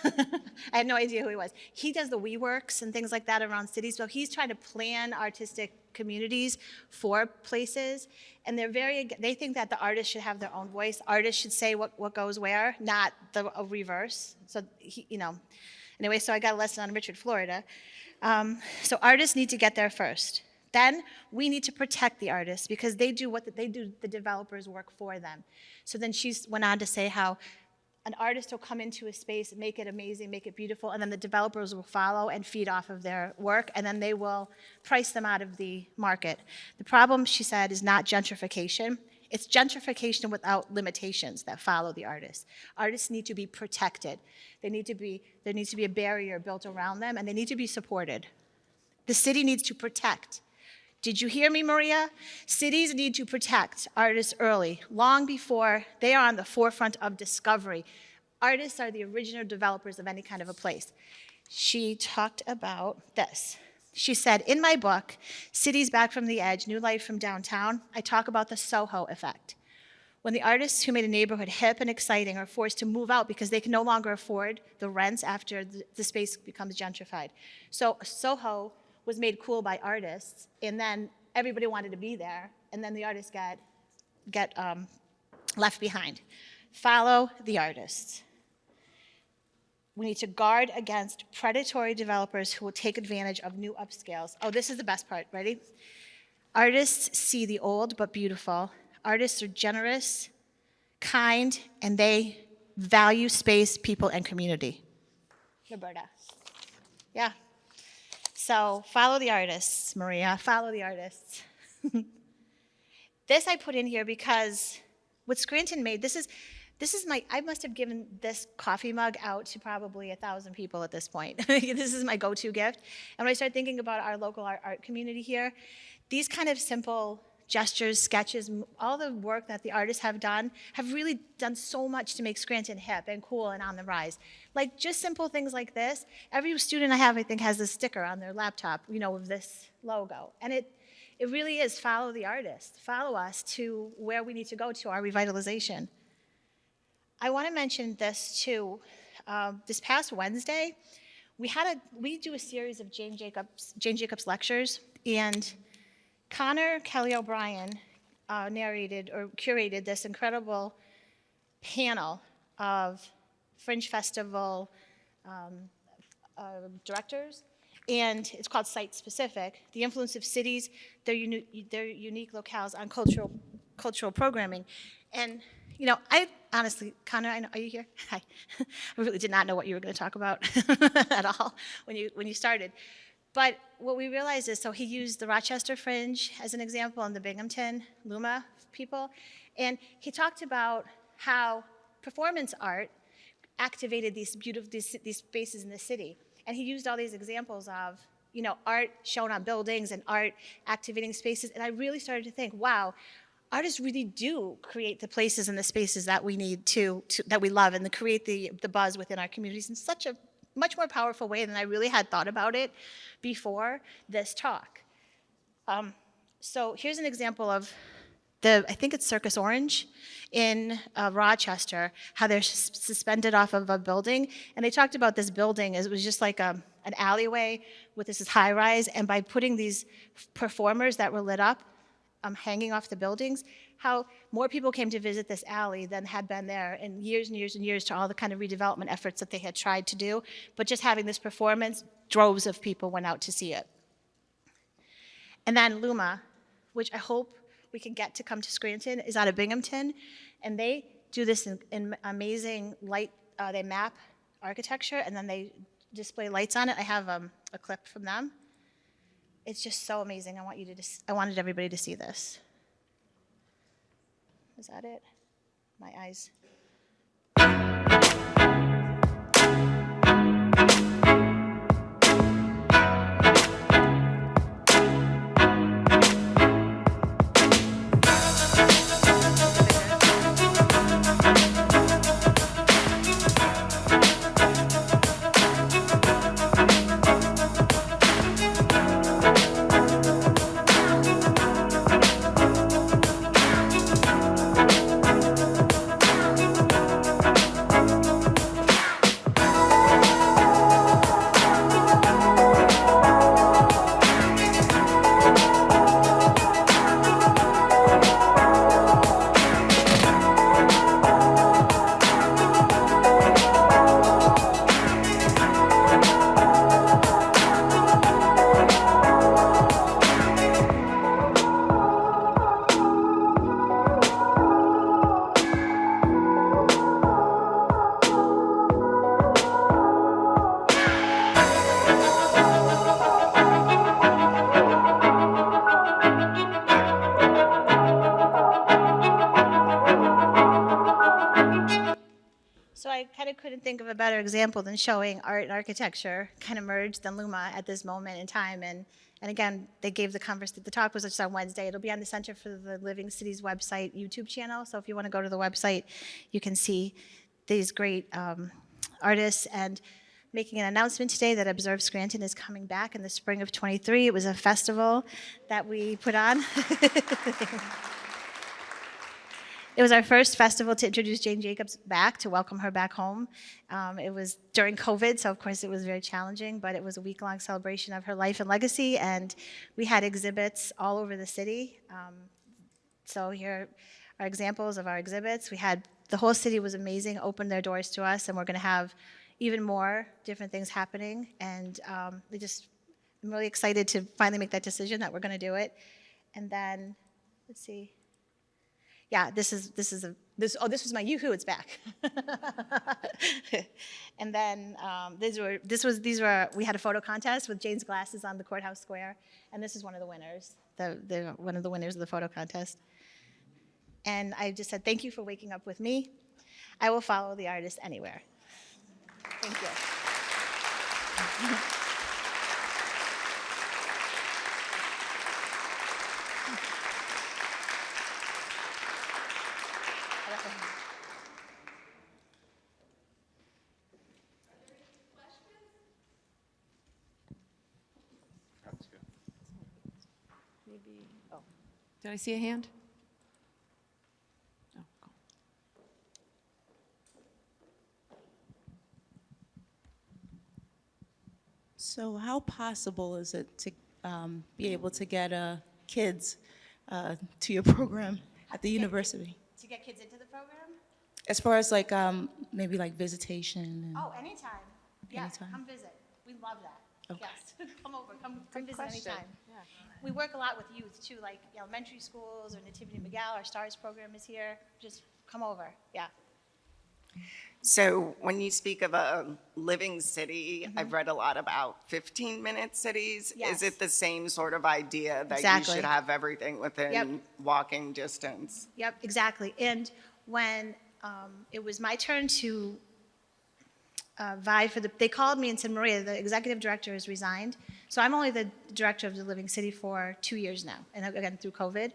I had no idea who he was. He does the WeWorks and things like that around cities, so he's trying to plan artistic communities for places, and they think that the artists should have their own voice. Artists should say what goes where, not the reverse. So, anyway, so I got a lesson on Richard Florida. So artists need to get there first. Then we need to protect the artists because they do the developers work for them. So then she went on to say how an artist will come into a space, make it amazing, make it beautiful, and then the developers will follow and feed off of their work, and then they will price them out of the market. The problem, she said, is not gentrification. It's gentrification without limitations that follow the artists. Artists need to be protected. There needs to be a barrier built around them, and they need to be supported. The city needs to protect. Did you hear me, Maria? Cities need to protect artists early, long before they are on the forefront of discovery. Artists are the original developers of any kind of a place. She talked about this. She said, in my book, Cities Back from the Edge, New Life from Downtown, I talk about the Soho effect. When the artists who made a neighborhood hip and exciting are forced to move out because they can no longer afford the rents after the space becomes gentrified. So Soho was made cool by artists, and then everybody wanted to be there, and then the artists get left behind. Follow the artists. We need to guard against predatory developers who will take advantage of new upscales. Oh, this is the best part, ready? Artists see the old but beautiful. Artists are generous, kind, and they value space, people, and community. Roberta. Yeah. So follow the artists, Maria, follow the artists. This I put in here because what Scranton made, this is I must have given this coffee mug out to probably 1,000 people at this point. This is my go-to gift. And when I started thinking about our local art community here, these kind of simple gestures, sketches, all the work that the artists have done have really done so much to make Scranton hip and cool and on the rise. Like just simple things like this. Every student I have, I think, has a sticker on their laptop, you know, of this logo. And it really is follow the artist, follow us to where we need to go to our revitalization. I want to mention this too. This past Wednesday, we do a series of Jane Jacobs lectures, and Connor Kelly O'Brien narrated or curated this incredible panel of Fringe Festival directors, and it's called Site Specific: The Influence of Cities, their unique locales on cultural programming. And you know, I honestly, Connor, are you here? Hi. I really did not know what you were going to talk about at all when you started. But what we realized is, so he used the Rochester Fringe as an example and the Binghamton Luma people, and he talked about how performance art activated these beautiful these spaces in the city. And he used all these examples of, you know, art shown on buildings and art activating spaces. And I really started to think, wow, artists really do create the places and the spaces that we need that we love, and to create the buzz within our communities in such a much more powerful way than I really had thought about it before this talk. So here's an example of I think it's Circus Orange in Rochester, how they're suspended off of a building. And they talked about this building, it was just like an alleyway with this high rise, and by putting these performers that were lit up, hanging off the buildings, how more people came to visit this alley than had been there in years and years and years, to all the kind of redevelopment efforts that they had tried to do. But just having this performance, droves of people went out to see it. And then Luma, which I hope we can get to come to Scranton, is out of Binghamton, and they do this in amazing light, they map architecture, and then they display lights on it. I have a clip from them. It's just so amazing. I wanted everybody to see this. Is that it? My eyes. So I kind of couldn't think of a better example than showing art and architecture kind of merged in Luma at this moment in time. And again, they gave the talk was just on Wednesday. It'll be on the Center for the Living Cities website YouTube channel. So if you want to go to the website, you can see these great artists. And making an announcement today that Observe Scranton is coming back in the spring of '23. It was a festival that we put on. It was our first festival to introduce Jane Jacobs back, to welcome her back home. It was during COVID, so of course it was very challenging, but it was a week-long celebration of her life and legacy, and we had exhibits all over the city. So here are examples of our exhibits. The whole city was amazing, opened their doors to us, and we're gonna have even more different things happening. And I'm really excited to finally make that decision that we're gonna do it. And then, let's see. Yeah, this was my Yoo-hoo, it's back. And then we had a photo contest with Jane's glasses on the courthouse square, and this is one of the winners, one of the winners of the photo contest. And I just said, thank you for waking up with me. I will follow the artist anywhere. Thank you. Maybe, oh. Did I see a hand? Oh, go. So how possible is it to be able to get kids to your program at the university? To get kids into the program? As far as like maybe like visitation and Oh, anytime. Yeah, Anytime. come visit. We love that. Okay. Yes, come over, come visit question. anytime. We work a lot with youth too, like elementary schools or Nativity McGall, our STARS program is here. Just come over, yeah. So when you speak of a living city, I've read a lot about 15-minute cities. Yes. Is it the same sort of idea that Exactly. you should have everything within Yep. walking distance? Yep, exactly. And when it was my turn to vie for they called me and said, Maria, the executive director has resigned. So I'm only the director of the Living City for 2 years now, and again, through COVID.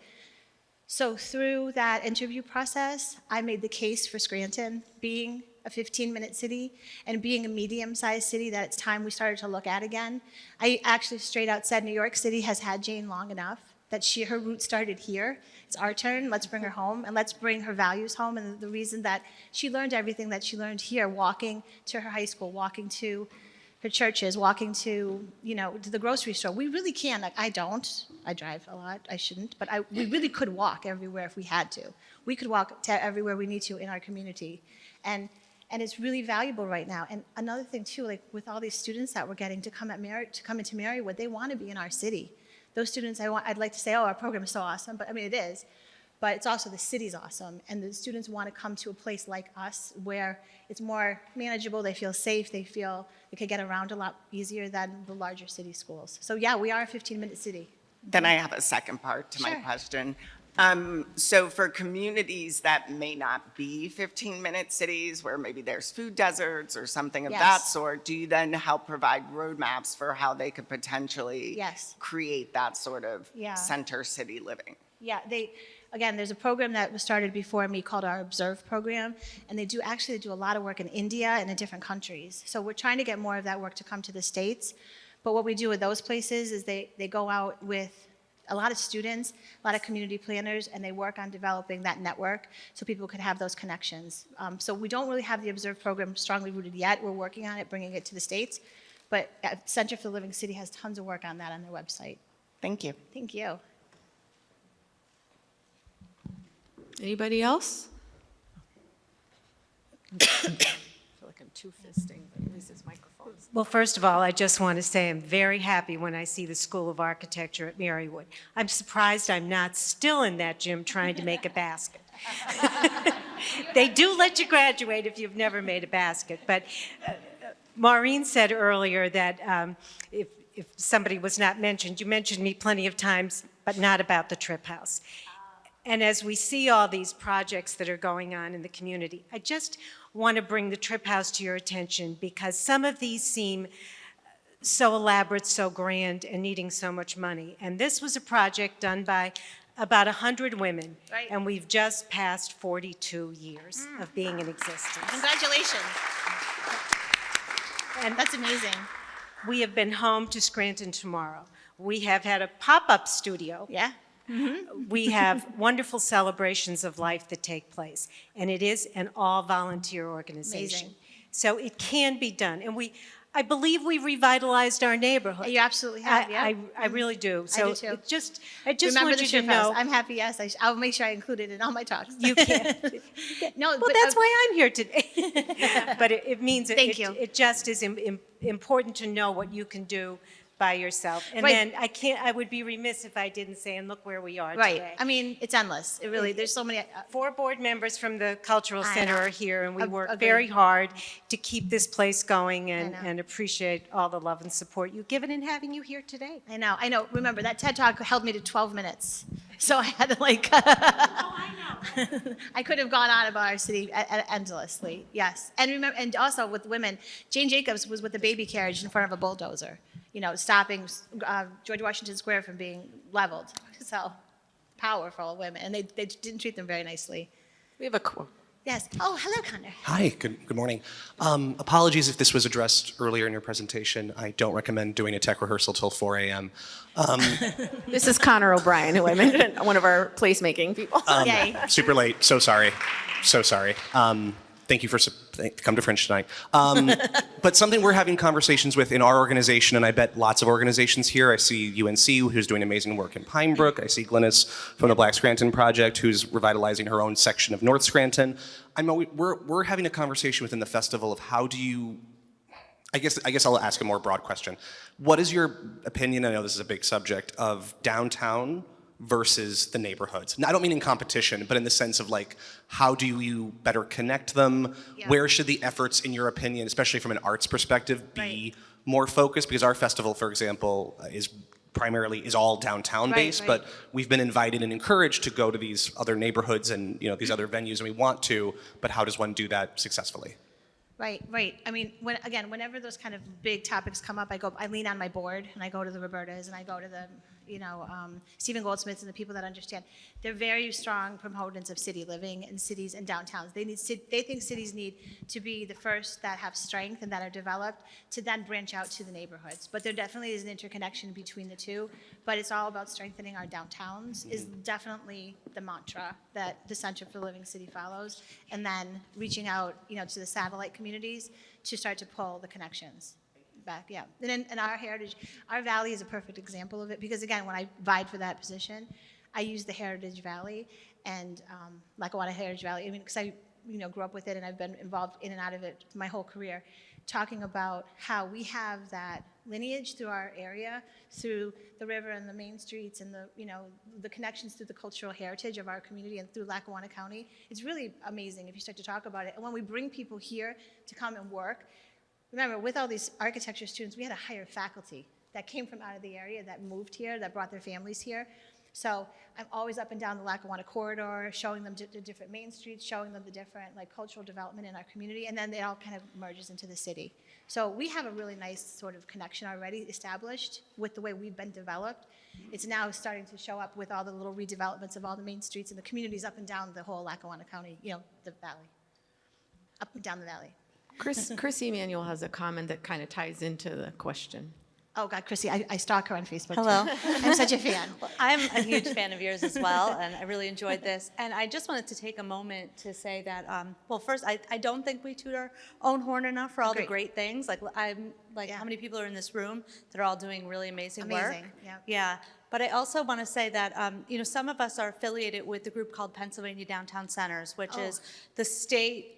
So through that interview process, I made the case for Scranton being a 15-minute city and being a medium-sized city that it's time we started to look at again. I actually straight out said New York City has had Jane long enough, that her roots started here. It's our turn, let's bring her home, and let's bring her values home. And the reason that she learned everything that she learned here, walking to her high school, walking to her churches, walking to, to the grocery store. We really can, like I drive a lot, I shouldn't, but we really could walk everywhere if we had to. We could walk to everywhere we need to in our community. And it's really valuable right now. And another thing too, like with all these students that we're getting to come into Marywood, they want to be in our city. Those students, I'd like to say, oh, our program is so awesome, but I mean, it is. But it's also the city's awesome, and the students want to come to a place like us where it's more manageable, they feel safe, they feel they could get around a lot easier than the larger city schools. So yeah, we are a 15-minute city. Then I have a second part to my Sure. question. So for communities that may not be 15-minute cities, where maybe there's food deserts or something of Yes. that sort, do you then help provide roadmaps for how they could potentially Yes. create that sort of Yeah. center city living? Yeah, again, there's a program that was started before me called our Observe program, and they do a lot of work in India and in different countries. So we're trying to get more of that work to come to the States. But what we do with those places is they go out with a lot of students, a lot of community planners, and they work on developing that network so people could have those connections. So we don't really have the Observe program strongly rooted yet. We're working on it, bringing it to the States. But Center for the Living City has tons of work on that on their website. Thank you. Thank you. Anybody else? I feel like I'm two-fisting, but at least it's microphones. Well, first of all, I just want to say I'm very happy when I see the School of Architecture at Marywood. I'm surprised I'm not still in that gym trying to make a basket. They do let you graduate if you've never made a basket, but Maureen said earlier that if somebody was not mentioned, you mentioned me plenty of times, but not about the Trip House. And as we see all these projects that are going on in the community, I just want to bring the Trip House to your attention because some of these seem so elaborate, so grand, and needing so much money. And this was a project done by about 100 women, Right. and we've just passed 42 years of being in existence. Congratulations. And that's amazing. We have been home to Scranton Tomorrow. We have had a pop-up studio. Yeah. We have wonderful celebrations of life that take place, and it is an all-volunteer organization. Amazing. So it can be done, and I believe we revitalized our neighborhood. You absolutely have, yeah. I really do. So I do too. I just Remember want the you to Trip House. know. I'm happy, yes. I'll make sure I include it in all my talks. You can. No, Well, but, that's why I'm here today. But it means Thank you. it just is important to know what you can do by yourself. And Right. then I would be remiss if I didn't say, and look where we are Right. today. I mean, it's endless. It really, there's so many. 4 board members from the Cultural I Center know. are here, and we work Agreed. very hard to keep this place going know. and appreciate all the love and support you've given in having you here today. I know. Remember, that TED Talk held me to 12 minutes. So I had to I could have gone on about our city endlessly, yes. And remember, and also with women, Jane Jacobs was with a baby carriage in front of a bulldozer, stopping George Washington Square from being leveled. So powerful women, and they didn't treat them very nicely. We have a quote. Yes. Oh, hello, Connor. Hi, good morning. Apologies if this was addressed earlier in your presentation. I don't recommend doing a tech rehearsal till 4 a.m. This is Connor O'Brien, who I mentioned, one of our placemaking people. Yay. Super late, so sorry. So sorry. Thank you for come to Fringe tonight. But something we're having conversations with in our organization, and I bet lots of organizations here. I see UNC, who's doing amazing work in Pine Brook. I see Glynis from the Black Scranton Project, who's revitalizing her own section of North Scranton. We're having a conversation within the festival of how do you, I guess I'll ask a more broad question. What is your opinion, I know this is a big subject, of downtown versus the neighborhoods? Now, I don't mean in competition, but in the sense of like, how do you better connect them? Yeah. Where should the efforts, in your opinion, especially from an arts perspective, be more focused? Because our festival, for example, is all downtown based, but we've been invited and encouraged to go to these other neighborhoods and these other venues, and we want to, but how does one do that successfully? Right. I mean, whenever those kind of big topics come up, I lean on my board and I go to the Robertas and I go to the, Stephen Goldsmiths and the people that understand. They're very strong proponents of city living and cities and downtowns. They think cities need to be the first that have strength and that are developed to then branch out to the neighborhoods. But there definitely is an interconnection between the two. But it's all about strengthening our downtowns is definitely the mantra that the Center for Living City follows. And then reaching out, to the satellite communities to start to pull the connections back. Yeah. And our heritage, our valley is a perfect example of it because again, when I vied for that position, I used the Heritage Valley and Lackawanna Heritage Valley. I mean, because I grew up with it and I've been involved in and out of it my whole career, talking about how we have that lineage through our area, through the river and the main streets and the connections through the cultural heritage of our community and through Lackawanna County. It's really amazing if you start to talk about it. And when we bring people here to come and work, remember, with all these architecture students, we had to hire faculty that came from out of the area, that moved here, that brought their families here. So I'm always up and down the Lackawanna corridor, showing them the different main streets, showing them the different cultural development in our community, and then it all kind of merges into the city. So we have a really nice sort of connection already established with the way we've been developed. It's now starting to show up with all the little redevelopments of all the main streets and the communities up and down the whole Lackawanna County, the valley, up and down the valley. Chris Emanuel has a comment that kind of ties into the question. Oh God, Chrissy, I stalk her on Facebook. Hello. Too. I'm such a fan. Well, I'm a huge fan of yours as well, and I really enjoyed this. And I just wanted to take a moment to say that, well, first, I don't think we toot our own horn enough for all the great things. How many people are in this room that are all doing really amazing work? Yeah. But I also want to say that, some of us are affiliated with the group called Pennsylvania Downtown Centers, which is the state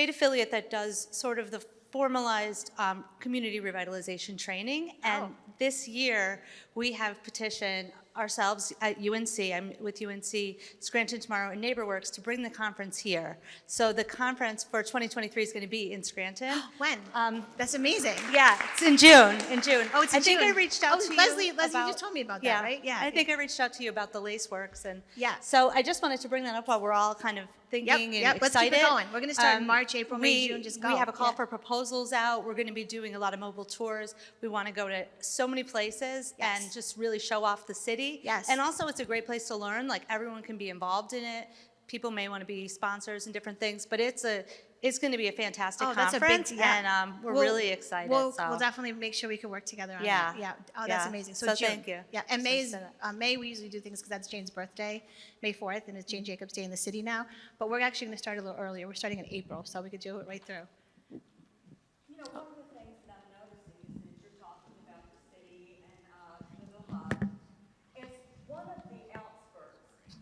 affiliate that does sort of the formalized community revitalization training. And this year, we have petitioned ourselves at UNC, I'm with UNC, Scranton Tomorrow, and NeighborWorks to bring the conference here. So the conference for 2023 is going to be in Scranton. When? That's amazing. Yeah, it's in June. Oh, it's in June. I think I reached out to you. Leslie, you just told me about that, right? Yeah. I think I reached out to you about the Laceworks. And yeah. So I just wanted to bring that up while we're all kind of thinking and excited. Let's keep it going. We're going to start in March, April, May, June, just go. We have a call for proposals out. We're going to be doing a lot of mobile tours. We want to go to so many places and just really show off the city. Yes. And also it's a great place to learn. Like everyone can be involved in it. People may want to be sponsors and different things, but it's going to be a fantastic conference, and we're really excited. We'll definitely make sure we can work together on that. Yeah. Oh, that's amazing. So June. Thank you. Yeah, and May we usually do things because that's Jane's birthday, May 4th, and it's Jane Jacobs Day in the city now. But we're actually going to start a little earlier. We're starting in April, so we could do it right through. One of the things that I'm noticing is that you're talking about the city and the hub. It's one of the outskirts.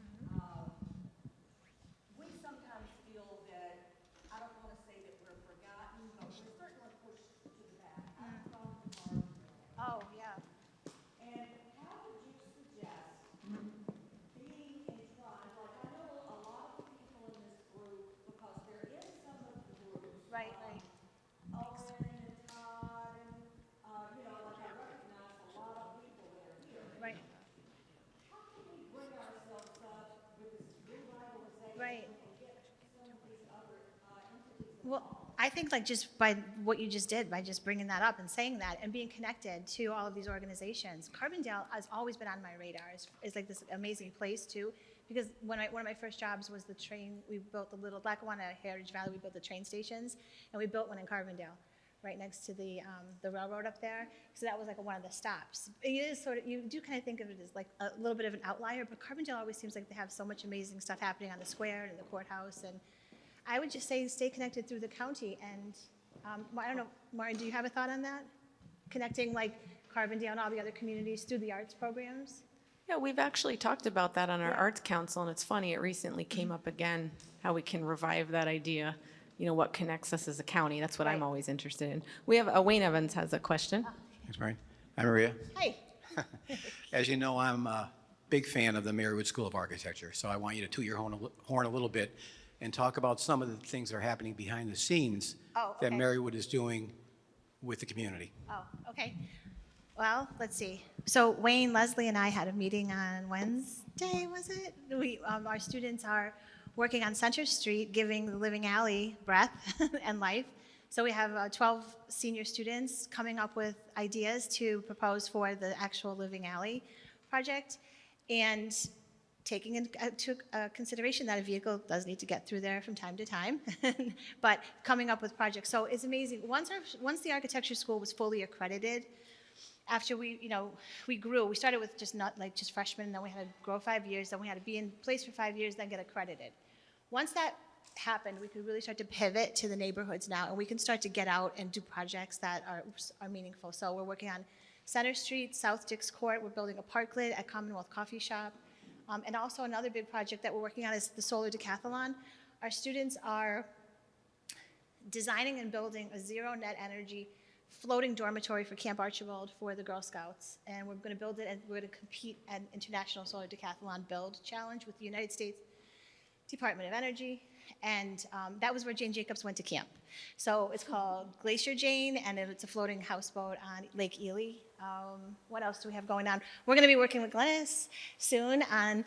We sometimes feel that, I don't want to say that we're forgotten, but we're certainly pushed to the back. I'm from Martinsville. Oh, yeah. And how would you suggest being inclined, like I know a lot of people in this group, because there is some of the groups. Right. Owen and Todd and, like I recognize a lot of people that are here. Right. How can we bring ourselves up with this revitalization Right. and get some of these other entities involved? Well, I think just by what you just did, by just bringing that up and saying that and being connected to all of these organizations, Carbondale has always been on my radar. It's like this amazing place too, because one of my first jobs was the train. We built the little Lackawanna Heritage Valley. We built the train stations, and we built one in Carbondale, right next to the railroad up there. So that was like one of the stops. It is sort of, you do kind of think of it as like a little bit of an outlier, but Carbondale always seems like they have so much amazing stuff happening on the square and the courthouse. And I would just say stay connected through the county. And I don't know, Maureen, do you have a thought on that? Connecting like Carbondale and all the other communities through the arts programs? Yeah, we've actually talked about that on our Arts Council, and it's funny, it recently came up again, how we can revive that idea, what connects us as a county. That's what I'm always interested in. We have, Wayne Evans has a question. Thanks, Maureen. Hi, Maria. Hi. As you know, I'm a big fan of the Marywood School of Architecture, so I want you to toot your horn a little bit and talk about some of the things that are happening behind the scenes that Marywood is doing with the community. Oh, okay. Well, let's see. So Wayne, Leslie, and I had a meeting on Wednesday, was it? Our students are working on Center Street, giving the Living Alley breath and life. So we have 12 senior students coming up with ideas to propose for the actual Living Alley project, and taking into consideration that a vehicle does need to get through there from time to time, but coming up with projects. So it's amazing. Once the architecture school was fully accredited, after we grew, we started with just freshmen, and then we had to grow 5 years, then we had to be in place for 5 years, then get accredited. Once that happened, we could really start to pivot to the neighborhoods now, and we can start to get out and do projects that are meaningful. So we're working on Center Street, South Dix Court. We're building a parklet at Commonwealth Coffee Shop. And also another big project that we're working on is the solar decathlon. Our students are designing and building a zero net energy floating dormitory for Camp Archibald for the Girl Scouts. And we're going to build it, and we're going to compete at an International Solar Decathlon Build Challenge with the United States Department of Energy. And that was where Jane Jacobs went to camp. So it's called Glacier Jane, and it's a floating houseboat on Lake Erie. What else do we have going on? We're going to be working with Glennis soon on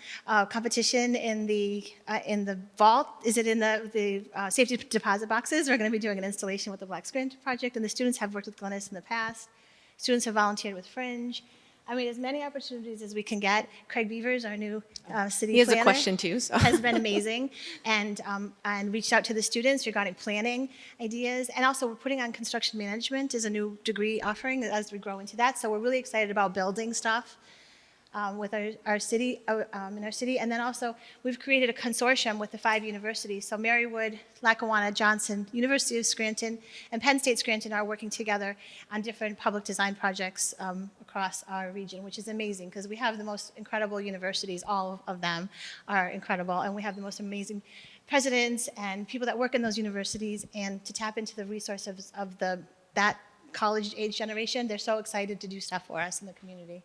competition in the vault. Is it in the safety deposit boxes? We're going to be doing an installation with the Black Screen Project, and the students have worked with Glennis in the past. Students have volunteered with Fringe. I mean, as many opportunities as we can get. Craig Beavers, our new city planner. He has a question too. So. Has been amazing, and reached out to the students regarding planning ideas. And also we're putting on construction management as a new degree offering as we grow into that. So we're really excited about building stuff with our city, in our city. And then also we've created a consortium with the 5 universities. So Marywood, Lackawanna, Johnson, University of Scranton, and Penn State Scranton are working together on different public design projects across our region, which is amazing because we have the most incredible universities. All of them are incredible, and we have the most amazing presidents and people that work in those universities. And to tap into the resources of that college-age generation, they're so excited to do stuff for us in the community.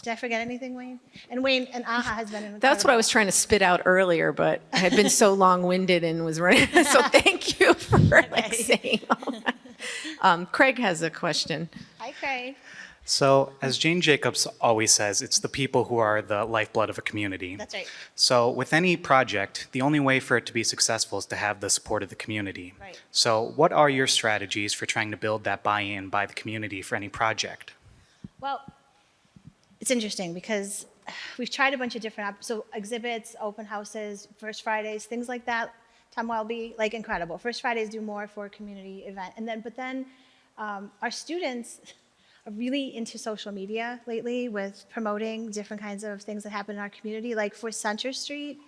Did I forget anything, Wayne? And Wayne and AHA has been incredible. That's what I was trying to spit out earlier, but I had been so long-winded and was running. So thank you for saying all that. Craig has a question. Hi, Craig. So, as Jane Jacobs always says, it's the people who are the lifeblood of a community. That's right. So, with any project, the only way for it to be successful is to have the support of the community. Right. So, what are your strategies for trying to build that buy-in by the community for any project? Well, it's interesting because we've tried a bunch of different, so exhibits, open houses, First Fridays, things like that. Tom Welby, like incredible. First Fridays do more for a community event. But then our students are really into social media lately with promoting different kinds of things that happen in our community. Like for Center Street,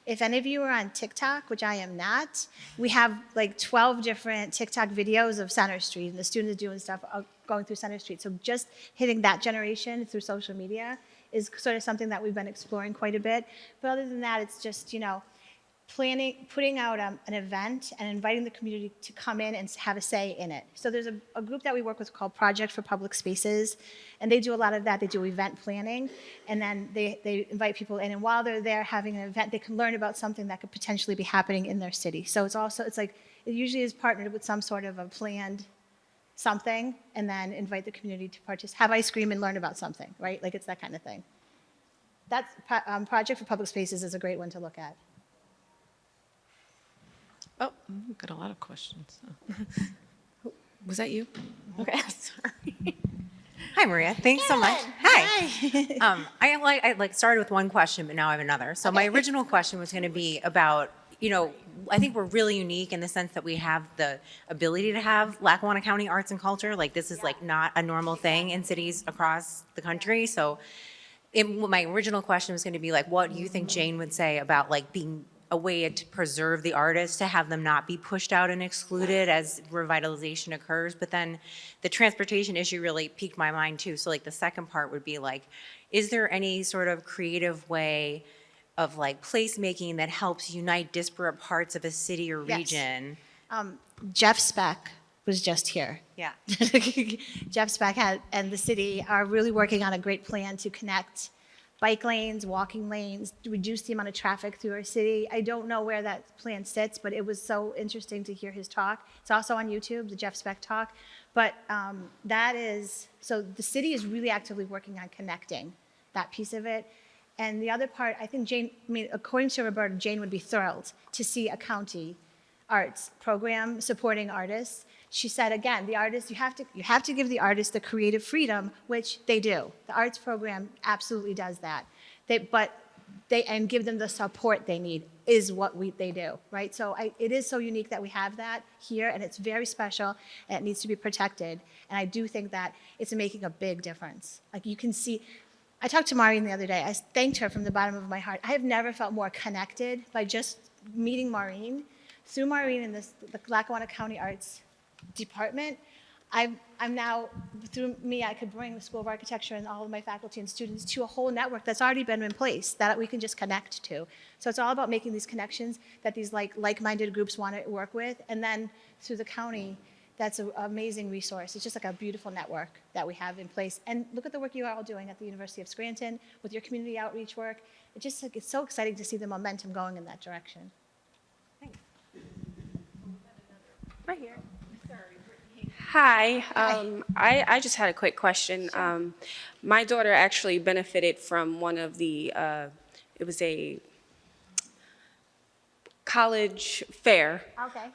if any of you are on TikTok, which I am not, we have like 12 different TikTok videos of Center Street, and the students doing stuff going through Center Street. So just hitting that generation through social media is sort of something that we've been exploring quite a bit. But other than that, it's just, planning, putting out an event and inviting the community to come in and have a say in it. So there's a group that we work with called Project for Public Spaces, and they do a lot of that. They do event planning, and then they invite people in, and while they're there having an event, they can learn about something that could potentially be happening in their city. So it's like, it usually is partnered with some sort of a planned something, and then invite the community to participate, have ice cream and learn about something, right? Like it's that kind of thing. That's Project for Public Spaces is a great one to look at. Oh, we've got a lot of questions. Was that you? Okay, sorry. Hi, Maria. Thanks so much. Hi. Hi. I started with one question, but now I have another. So my original question was going to be about, I think we're really unique in the sense that we have the ability to have Lackawanna County arts and culture. Like this is like not a normal thing in cities across the country. So my original question was going to be like, what do you think Jane would say about like being a way to preserve the artists, to have them not be pushed out and excluded as revitalization occurs? But then the transportation issue really piqued my mind too. So like the second part would be like, is there any sort of creative way of like placemaking that helps unite disparate parts of a city or region? Jeff Speck was just here. Yeah. Jeff Speck and the city are really working on a great plan to connect bike lanes, walking lanes, to reduce the amount of traffic through our city. I don't know where that plan sits, but it was so interesting to hear his talk. It's also on YouTube, the Jeff Speck talk. But so the city is really actively working on connecting that piece of it. And the other part, I think according to Roberta, Jane would be thrilled to see a county arts program supporting artists. She said, again, the artists, you have to give the artists the creative freedom, which they do. The arts program absolutely does that. And give them the support they need is what they do, right? So it is so unique that we have that here, and it's very special, and it needs to be protected. And I do think that it's making a big difference. Like you can see, I talked to Maureen the other day. I thanked her from the bottom of my heart. I have never felt more connected by just meeting Maureen. Through Maureen and the Lackawanna County Arts Department, I'm now, through me, I could bring the School of Architecture and all of my faculty and students to a whole network that's already been in place that we can just connect to. So it's all about making these connections that these like-minded groups want to work with, and then through the county, that's an amazing resource. It's just like a beautiful network that we have in place. And look at the work you are all doing at the University of Scranton with your community outreach work. It's so exciting to see the momentum going in that direction. Right here. Hi. I just had a quick question. My daughter actually benefited from one of the, it was a college fair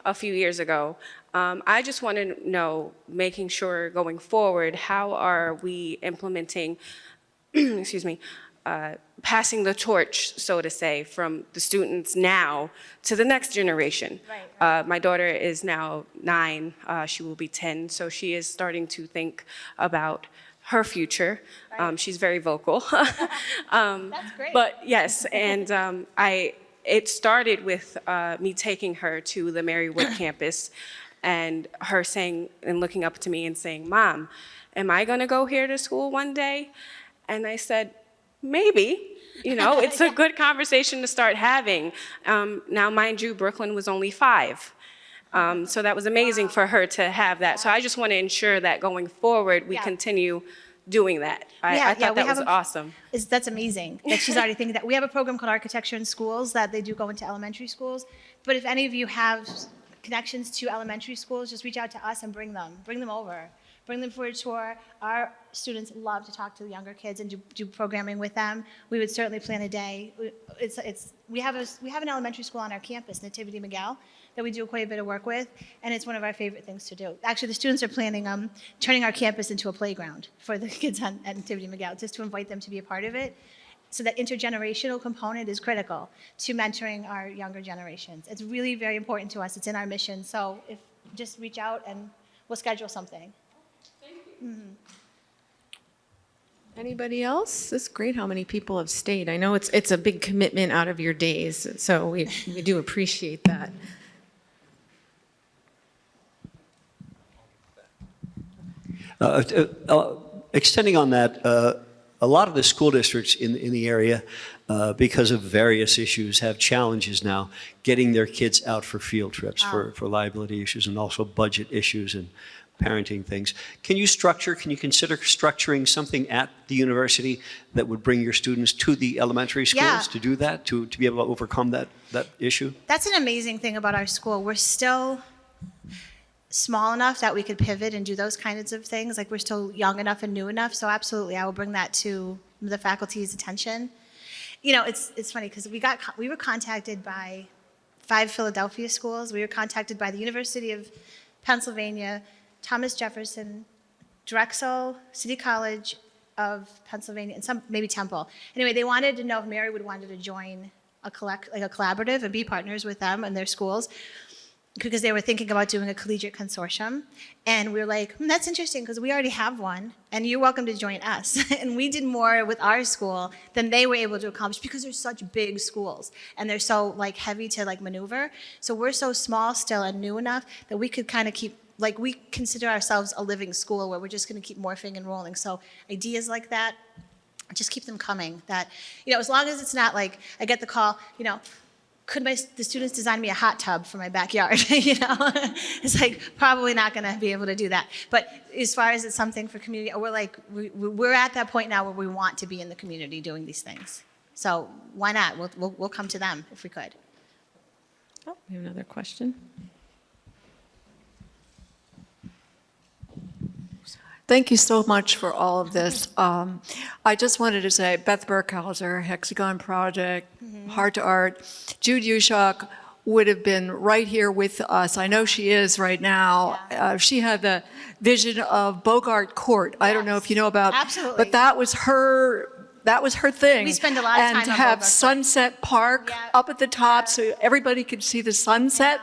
a few years ago. I just want to know, making sure going forward, how are we implementing, excuse me, passing the torch, so to say, from the students now to the next generation. Right. My daughter is now 9, she will be 10, so she is starting to think about her future. Right. She's very vocal. That's great. But yes, and it started with me taking her to the Marywood campus and her saying and looking up to me and saying, "Mom, am I gonna go here to school one day?" And I said, maybe, it's a good conversation to start having. Now, mind you, Brooklyn was only 5. So that was amazing for her to have that. So I just want to ensure that going forward, we continue doing that. I thought that was awesome. That's amazing that she's already thinking that. We have a program called Architecture in Schools that they do go into elementary schools. But if any of you have connections to elementary schools, just reach out to us and bring them over. Bring them for a tour. Our students love to talk to the younger kids and do programming with them. We would certainly plan a day. We have an elementary school on our campus, Nativity Miguel, that we do quite a bit of work with, and it's one of our favorite things to do. Actually, the students are planning turning our campus into a playground for the kids at Nativity Miguel, just to invite them to be a part of it. So that intergenerational component is critical to mentoring our younger generations. It's really very important to us. It's in our mission. So just reach out and we'll schedule something. Mm-hmm. Anybody else? It's great how many people have stayed. I know it's a big commitment out of your days, so we do appreciate that. Extending on that, a lot of the school districts in the area, because of various issues, have challenges now getting their kids out for field trips for liability issues and also budget issues and parenting things. Can you consider structuring something at the university that would bring your students to the elementary schools to do that, to be able to overcome that issue? That's an amazing thing about our school. We're still small enough that we could pivot and do those kinds of things. Like, we're still young enough and new enough. So absolutely, I will bring that to the faculty's attention. It's funny because we were contacted by 5 Philadelphia schools. We were contacted by the University of Pennsylvania, Thomas Jefferson, Drexel, City College, of Pennsylvania, and some maybe Temple. Anyway, they wanted to know if Marywood wanted to join a collaborative and be partners with them and their schools, because they were thinking about doing a collegiate consortium. And we were like, that's interesting, because we already have one, and you're welcome to join us. And we did more with our school than they were able to accomplish, because they're such big schools, and they're so like heavy to like maneuver. So we're so small still and new enough that we could kind of keep, like, we consider ourselves a living school where we're just going to keep morphing and rolling. So ideas like that, just keep them coming. That, as long as it's not like I get the call, could the students design me a hot tub for my backyard? It's like probably not going to be able to do that. But as far as it's something for community, we're at that point now where we want to be in the community doing these things. So why not? We'll come to them if we could. Oh, we have another question. Thank you so much for all of this. I just wanted to say, Beth Burkhauser, Hexagon Project, Heart to Art, Jude Ushak would have been right here with us. I know she is right now. She had the vision of Bogart Court. I don't know if you know about, Absolutely. but that was her thing. We spend a lot of time and to on have Bogart Court. Sunset Park up at the top so everybody could see the sunset.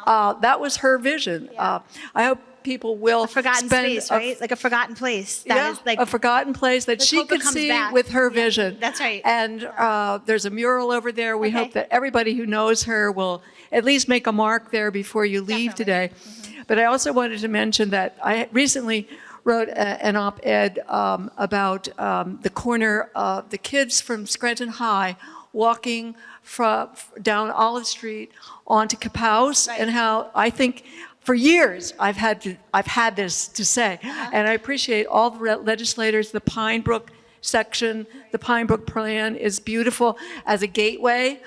That was her vision. I hope people will Forgotten spend space, right? Like a forgotten place. That is like a forgotten place that let's she hope it could comes see back. with her vision. That's right. And there's a mural over there. We hope that everybody who knows her will at least make a mark there before you leave today. But I also wanted to mention that I recently wrote an op-ed about the corner of the kids from Scranton High walking down Olive Street onto Capouse, and how I think for years I've had this to say, and I appreciate all the legislators. The Pine Brook section, the Pine Brook plan is beautiful as a gateway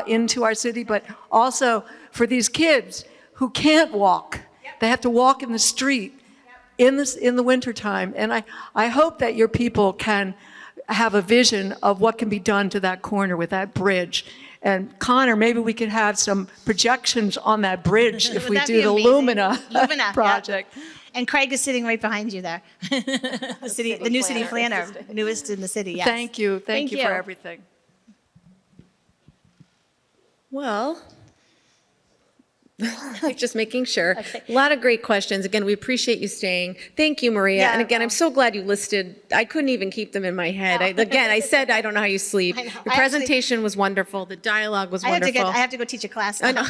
into our city, but also for these kids who can't walk. They have to walk in the street in the wintertime, and I hope that your people can have a vision of what can be done to that corner with that bridge. And Connor, maybe we could have some projections on that bridge if we do the Lumina project. Yeah. And Craig is sitting right behind you there. The new city planner, newest in the city. Yes. Thank you. Thank you for everything. Well, just making sure. A lot of great questions. Again, we appreciate you staying. Thank you, Maria. Yeah, and again, I'm so glad you listed. I couldn't even keep them in my head. I said I don't know how you sleep. I know. Your presentation was wonderful. The dialogue was wonderful. I have to go teach a class now. I know.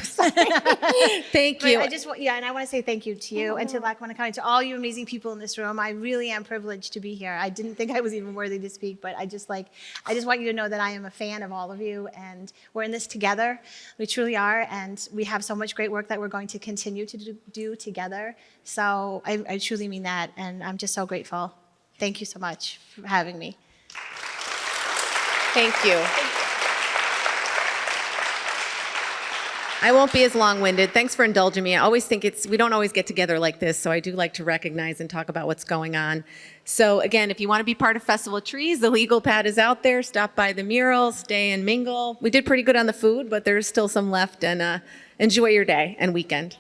Thank you. I just and I want to say thank you to you and to Lackawanna County, to all you amazing people in this room. I really am privileged to be here. I didn't think I was even worthy to speak, but I just want you to know that I am a fan of all of you, and we're in this together. We truly are, and we have so much great work that we're going to continue to do together. So I truly mean that, and I'm just so grateful. Thank you so much for having me. Thank you. I won't be as long-winded. Thanks for indulging me. I always think we don't always get together like this, so I do like to recognize and talk about what's going on. So again, if you want to be part of Festival of Trees, the legal pad is out there. Stop by the mural, stay and mingle. We did pretty good on the food, but there's still some left, and enjoy your day and weekend.